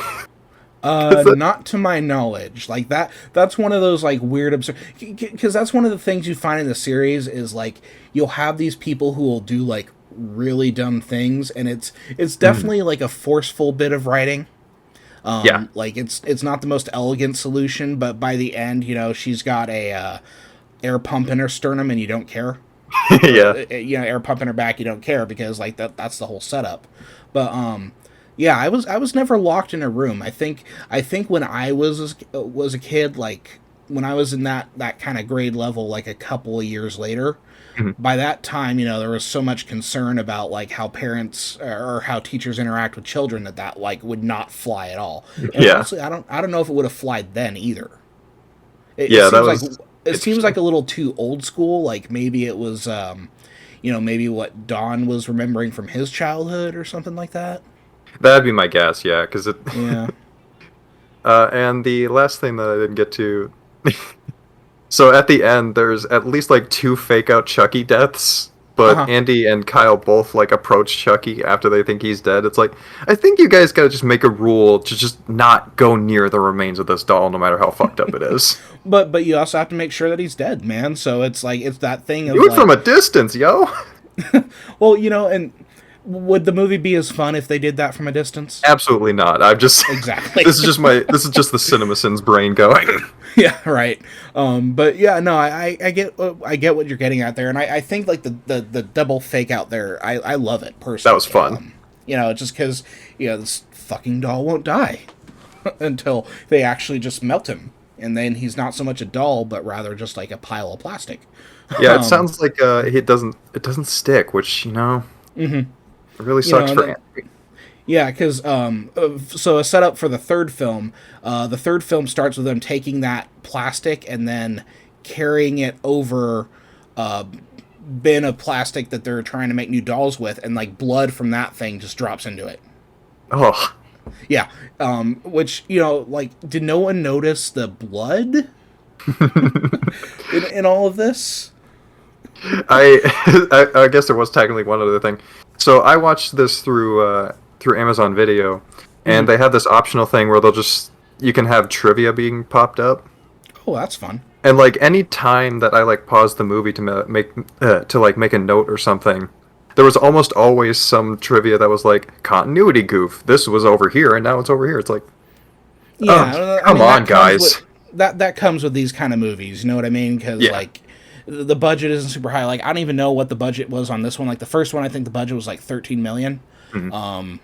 Not to my knowledge. Like that's one of those like weird absurd, because that's one of the things you find in the series is like you'll have these people who will do like really dumb things, and it's definitely like a forceful bit of writing. Yeah. Like it's not the most elegant solution, but by the end, she's got a air pump in her sternum, and you don't care. Yeah. Air pump in her back, you don't care, because like that's the whole setup. But yeah, I was never locked in a room. I think when I was a kid, like when I was in that kind of grade level, like a couple of years later, Mhm. by that time, there was so much concern about like how parents or how teachers interact with children that like would not fly at all. And Yeah, honestly, I don't know if it would have flied then either. It yeah, that seems like was it seems like interesting. a little too old school. Like maybe it was, maybe what Don was remembering from his childhood or something like that. That'd be my guess, yeah, because it. Yeah. And the last thing that I didn't get to. So at the end, there's at least like two fake out Chucky deaths, Uh but huh. Andy and Kyle both like approach Chucky after they think he's dead. It's like, I think you guys gotta just make a rule to just not go near the remains of this doll, no matter how fucked up it is. But you also have to make sure that he's dead, man. So it's like it's that thing of Do it from like, a distance, yo. well, and would the movie be as fun if they did that from a distance? Absolutely not. I'm just. Exactly. This is just the CinemaSins brain going. Yeah, right. But yeah, no, I get what you're getting at there, and I think like the double fake out there, I love it That was personally. fun. Just because this fucking doll won't die until they actually just melt him, and then he's not so much a doll, but rather just like a pile of plastic. Yeah, it um, sounds like it doesn't stick, which it really sucks and for then Andy. yeah, because so a setup for the third film. The third film starts with them taking that plastic and then carrying it over a bin of plastic that they're trying to make new dolls with, and like blood from that thing just drops into it. Oh, Yeah, which like, did no one notice the blood in all of this? I, I guess there was technically one other thing. So I watched this through Amazon Video, and Mhm. they have this optional thing where you can have trivia being popped up, Oh, that's fun. and like any time that I like pause the movie to make a note or something, there was almost always some trivia that was like continuity goof. This was over here and now it's over here. It's like, oh, Yeah, I come mean on, that comes with guys. that comes with these kind of movies. You know what I mean? Because Yeah. like the budget isn't super high. Like I don't even know what the budget was on this one. Like the first one, I think the budget was like 13 million. Mhm.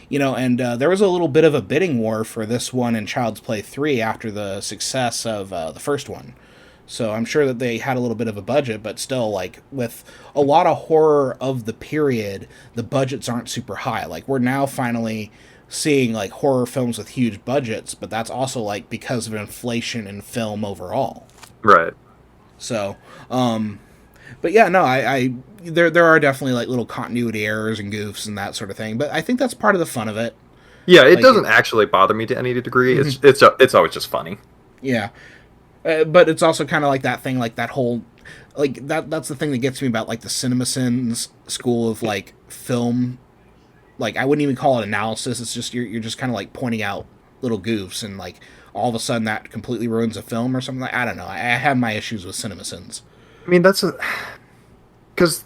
And there was a little bit of a bidding war for this one and Child's Play 3 after the success of the first one. So I'm sure that they had a little bit of a budget, but still, like with a lot of horror of the period, the budgets aren't super high. Like we're now finally seeing like horror films with huge budgets, but that's also like because of inflation in film overall. Right. So, but yeah, no, I there are definitely like little continuity errors and goofs and that sort of thing, but I think that's part of the fun of it. Yeah, it Like it, doesn't actually bother me to any degree. mhm, It's always just funny. yeah. But it's also kind of like that thing, like that whole, like that's the thing that gets me about like the CinemaSins school of like film. Like I wouldn't even call it analysis. It's just you're just kind of like pointing out little goofs, and like all of a sudden that completely ruins a film or something. Like I don't know. I have my issues with CinemaSins. I mean, because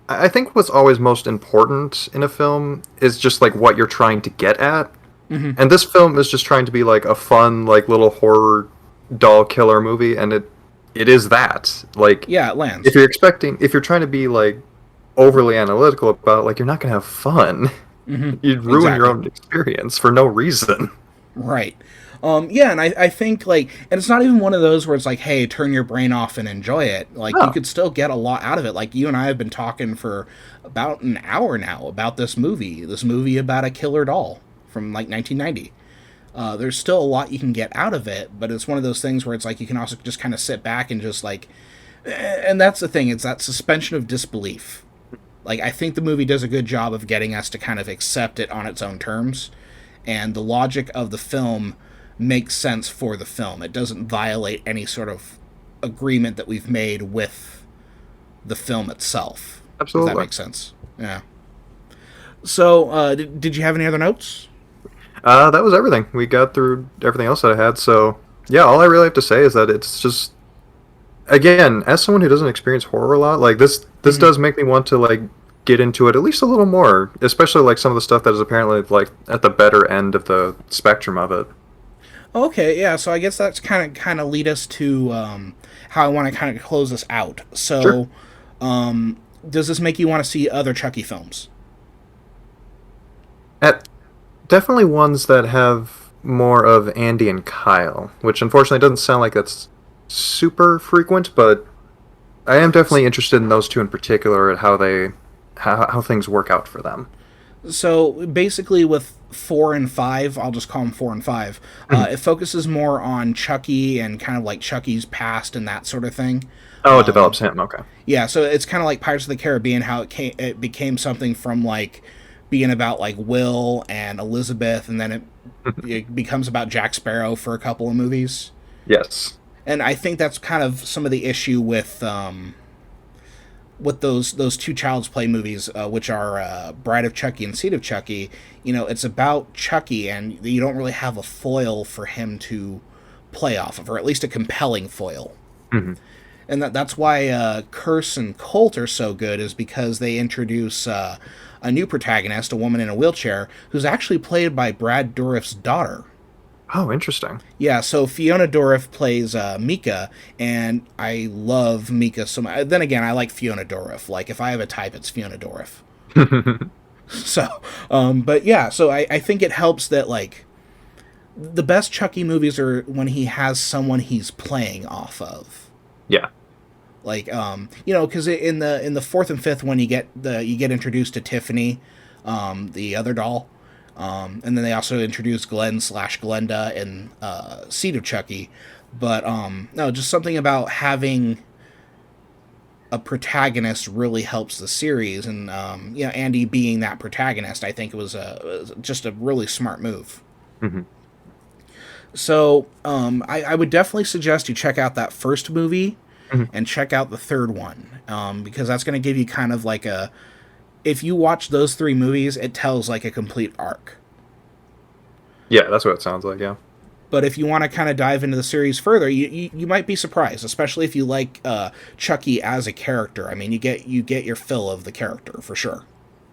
I think what's always most important in a film is just like what you're trying to get at. Hmm. And this film is just trying to be like a fun, like little horror doll killer movie, and it is that. Like, Yeah, it lands. if you're trying to be like overly analytical about it, like you're not gonna have fun. Hmm. You'd ruin your Exactly. own experience for no reason. Right. Yeah, and I think like, and it's not even one of those where it's like, hey, turn your brain off and enjoy it. Like you No. could still get a lot out of it. Like you and I have been talking for about an hour now about this movie about a killer doll from like 1990. There's still a lot you can get out of it, but it's one of those things where it's like you can also just kind of sit back and just like, and that's the thing. It's that suspension of disbelief. Like I think the movie does a good job of getting us to kind of accept it on its own terms, and the logic of the film makes sense for the film. It doesn't violate any sort of agreement that we've made with the film itself. If that Absolutely. makes sense. Yeah. So, did you have any other notes? That was everything. We got through everything else that I had. So yeah, all I really have to say is that it's just, again, as someone who doesn't experience horror a lot, like this Mhm. does make me want to like get into it at least a little more, especially like some of the stuff that is apparently like at the better end of the spectrum of it. Okay, yeah. So I guess that's kind of lead us to how I want to kind of close this out. Sure. So, does this make you want to see other Chucky films? At definitely ones that have more of Andy and Kyle, which unfortunately doesn't sound like that's super frequent, but I am definitely interested in those two in particular and how things work out for them. So basically, with 4 and 5, I'll just call them 4 and 5. Mhm. It focuses more on Chucky and kind of like Chucky's past and that sort of thing. Oh, it develops him. Okay. Yeah, so it's kind of like Pirates of the Caribbean, how it became something from like being about like Will and Elizabeth, and then it becomes about Jack Sparrow for a couple of movies. Yes. And I think that's kind of some of the issue with those two Child's Play movies, which are Bride of Chucky and Seed of Chucky. You know, it's about Chucky, and you don't really have a foil for him to play off of, or at least a compelling foil. Hmm. And that's why Curse and Colt are so good, is because they introduce a new protagonist, a woman in a wheelchair, who's actually played by Brad Dourif's daughter. Oh, interesting. Yeah, so Fiona Dourif plays Mika, and I love Mika so much. Then again, I like Fiona Dourif. Like, if I have a type, it's Fiona Dourif. So, but yeah, so I think it helps that, like, the best Chucky movies are when he has someone he's playing off of. Yeah. Like, you know, because in the fourth and fifth one, you get introduced to Tiffany, the other doll. And then they also introduced Glenn/Glenda in Seed of Chucky. But no, just something about having a protagonist really helps the series. And you know, Andy being that protagonist, I think it was just a really smart move. Hmm. So I would definitely suggest you check out that first movie Hmm. and check out the third one, because that's going to give you kind of like a, if you watch those three movies, it tells like a complete arc. Yeah, that's what it sounds like. Yeah. But if you want to kind of dive into the series further, you might be surprised, especially if you like Chucky as a character. I mean, you get your fill of the character for sure.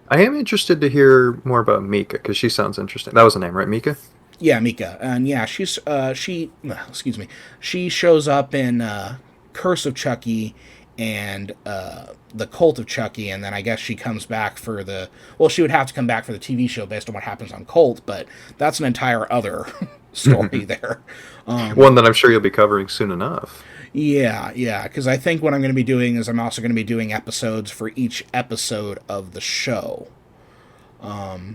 I am interested to hear more about Mika because she sounds interesting. That was the name, right? Mika? Yeah, Mika, and yeah, excuse me, she shows up in Curse of Chucky and the Cult of Chucky, and then I guess she comes back for the, well, she would have to come back for the TV show based on what happens on Cult, but that's an entire other story there. One that I'm sure you'll be covering soon enough. Yeah, because I think what I'm going to be doing is I'm also going to be doing episodes for each episode of the show.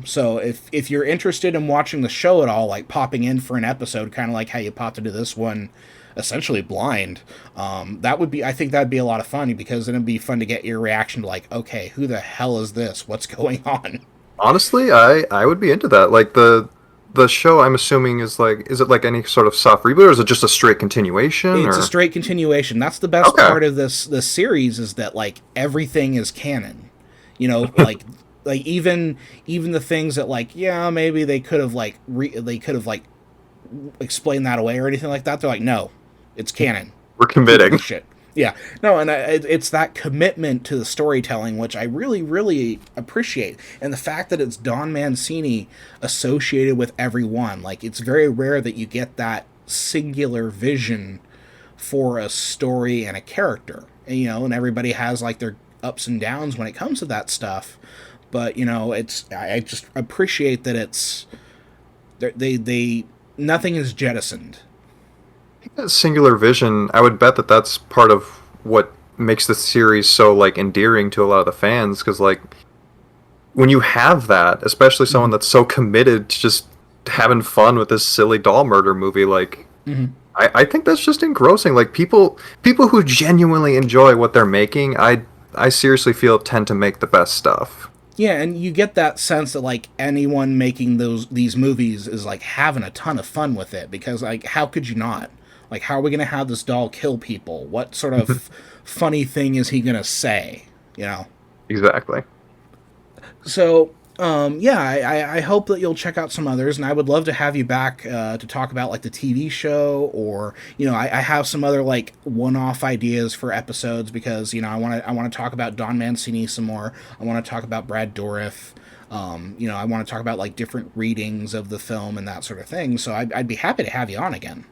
So if you're interested in watching the show at all, like popping in for an episode, kind of like how you popped into this one, essentially blind, I think that'd be a lot of fun, because then it'd be fun to get your reaction to, like, okay, who the hell is this? What's going on? Honestly, I would be into that. Like the show, I'm assuming is like, is it like any sort of soft reboot, or is it just a straight continuation? It's Or a straight continuation. That's the best okay, part of this series, is that like everything is canon. You know, like even the things that, like, yeah, maybe they could have like explained that away or anything like that. They're like, no, it's canon. we're Keep with committing. the shit. Yeah, no, and it's that commitment to the storytelling which I really, really appreciate, and the fact that it's Don Mancini associated with everyone. Like, it's very rare that you get that singular vision for a story and a character, and, you know, and everybody has like their ups and downs when it comes to that stuff. But you know, I just appreciate that it's they nothing is jettisoned. That singular vision, I would bet that that's part of what makes the series so like endearing to a lot of the fans, because like when you have that, especially someone that's so committed to just having fun with this silly doll murder movie, like Mm-hmm. I think that's just engrossing. Like people who genuinely enjoy what they're making, I seriously feel tend to make the best stuff. Yeah, and you get that sense that like anyone making these movies is like having a ton of fun with it, because like how could you not? Like, how are we gonna have this doll kill people? What sort of funny thing is he gonna say? You know. Exactly. So yeah, I hope that you'll check out some others, and I would love to have you back to talk about like the TV show, or, you know, I have some other like one-off ideas for episodes, because, you know, I want to talk about Don Mancini some more. I want to talk about Brad Dourif. You know, I want to talk about like different readings of the film and that sort of thing. So I'd be happy to have you on again.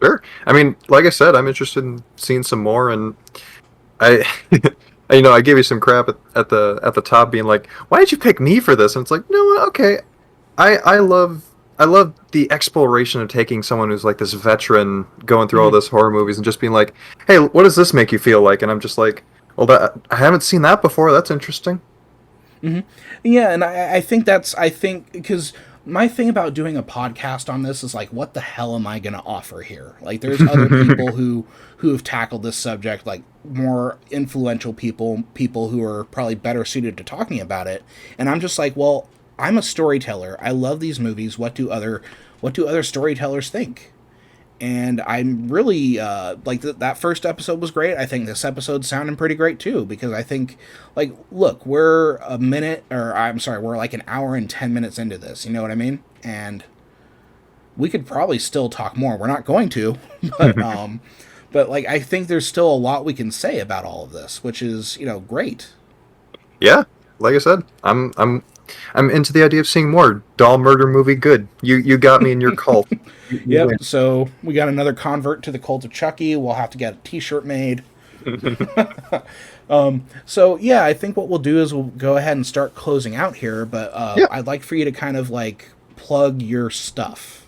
Sure. I mean, like I said, I'm interested in seeing some more, and I, I gave you some crap at the top, being like, "Why did you pick me for this?" And it's like, no, okay, I love I love the exploration of taking someone who's like this veteran going through all Mhm. this horror movies and just being like, "Hey, what does this make you feel like?" And I'm just like, "Well, that I haven't seen that before. That's interesting." Yeah, and I think because my thing about doing a podcast on this is like, what the hell am I going to offer here? Like, there's other people who have tackled this subject, like more influential people who are probably better suited to talking about it, and I'm just like, well, I'm a storyteller. I love these movies. What do other storytellers think? And I'm really like that first episode was great. I think this episode's sounding pretty great too, because I think, like, look, we're a minute, or I'm sorry, we're like an hour and 10 minutes into this. You know what I mean? And we could probably still talk more. We're not going to, but like I think there's still a lot we can say about all of this, which is great. Yeah, like I said, I'm into the idea of seeing more doll murder movie. Good, you got me in your cult. You Yep. win. So we got another convert to the cult of Chucky. We'll have to get a T-shirt made. So yeah, I think what we'll do is we'll go ahead and start closing out here. But Yeah. I'd like for you to kind of like plug your stuff.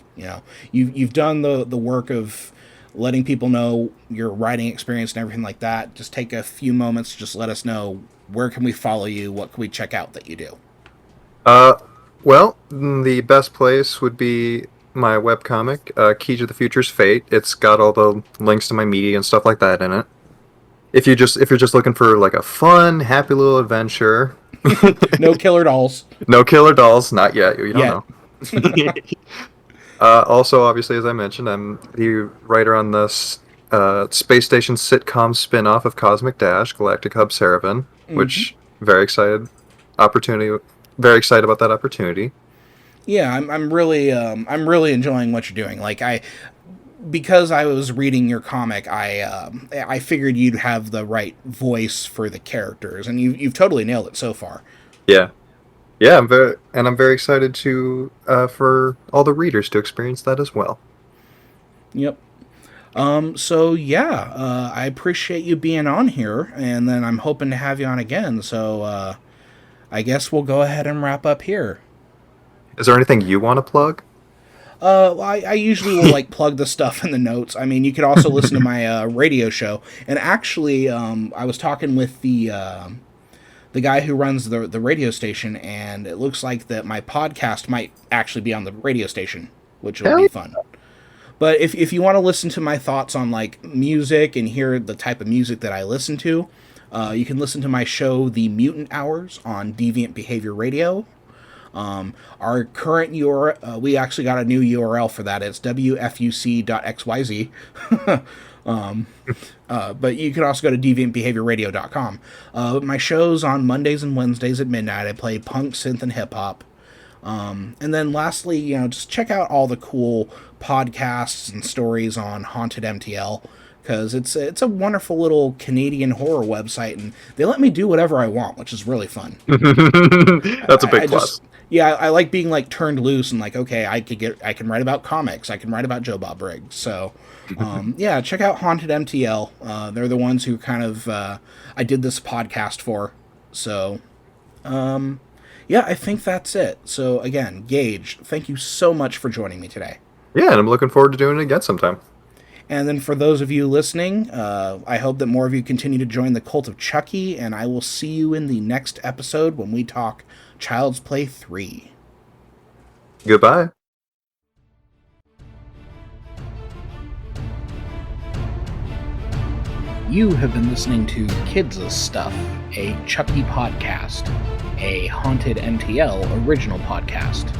You've done the work of letting people know your writing experience and everything like that. Just take a few moments, just let us know where can we follow you, what can we check out that you do. Uh, well, the best place would be my webcomic, Key to the Future's Fate. It's got all the links to my media and stuff like that in it. If you're just looking for like a fun, happy little adventure, No killer dolls no killer dolls, not yet. You don't yet. know. Also, obviously, as I mentioned, I'm the writer on this space station sitcom spin-off of Cosmic Dash, Galactic Hub Saravan, which very excited opportunity. Very excited about that opportunity. Yeah, I'm really enjoying what you're doing. Like because I was reading your comic, I figured you'd have the right voice for the characters, and you've totally nailed it so far. Yeah, yeah, I'm very excited to for all the readers to experience that as well. Yep. So yeah, I appreciate you being on here, and then I'm hoping to have you on again. So I guess we'll go ahead and wrap up here. Is there anything you want to plug? I usually will like plug the stuff in the notes. I mean, you could also listen to my radio show. And actually, I was talking with the guy who runs the radio station, and it looks like that my podcast might actually be on the radio station, which will Hell be fun. But if you want to listen to my thoughts on like music and hear the type of music that I listen to, you can listen to my show, The Mutant Hours, on Deviant Behavior Radio. Our current URL, we actually got a new URL for that. It's wfuc.xyz. But you can also go to deviantbehaviorradio.com. My show's on Mondays and Wednesdays at midnight. I play punk, synth, and hip hop. And then lastly, just check out all the cool podcasts and stories on Haunted MTL, because it's a wonderful little Canadian horror website, and they let me do whatever I want, which is really fun. That's a big plus. Yeah, I like being like turned loose and like, okay, I can write about comics, I can write about Joe Bob Briggs. So, yeah, check out Haunted MTL. They're the ones who kind of I did this podcast for. So, yeah, I think that's it. So again, Gage, thank you so much for joining me today. Yeah, and I'm looking forward to doing it again sometime. And then for those of you listening, I hope that more of you continue to join the cult of Chucky, and I will see you in the next episode when we talk Child's Play 3. Goodbye. You have been listening to Kids' Stuff, a Chucky podcast, a Haunted MTL original podcast.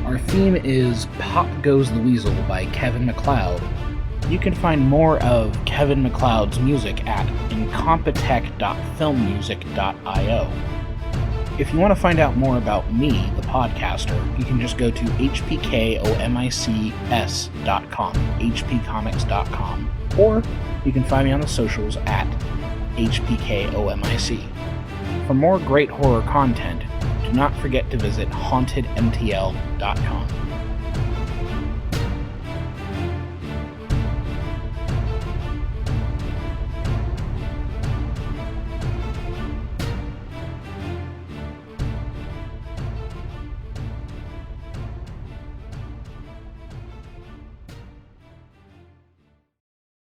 Our theme is Pop Goes the Weasel by Kevin MacLeod. You can find more of Kevin MacLeod's music at incompetech.filmmusic.io. If you want to find out more about me, the podcaster, you can just go to hpkomics.com, hpcomics.com, or you can find me on the socials at hpkomic. For more great horror content, do not forget to visit hauntedmtl.com.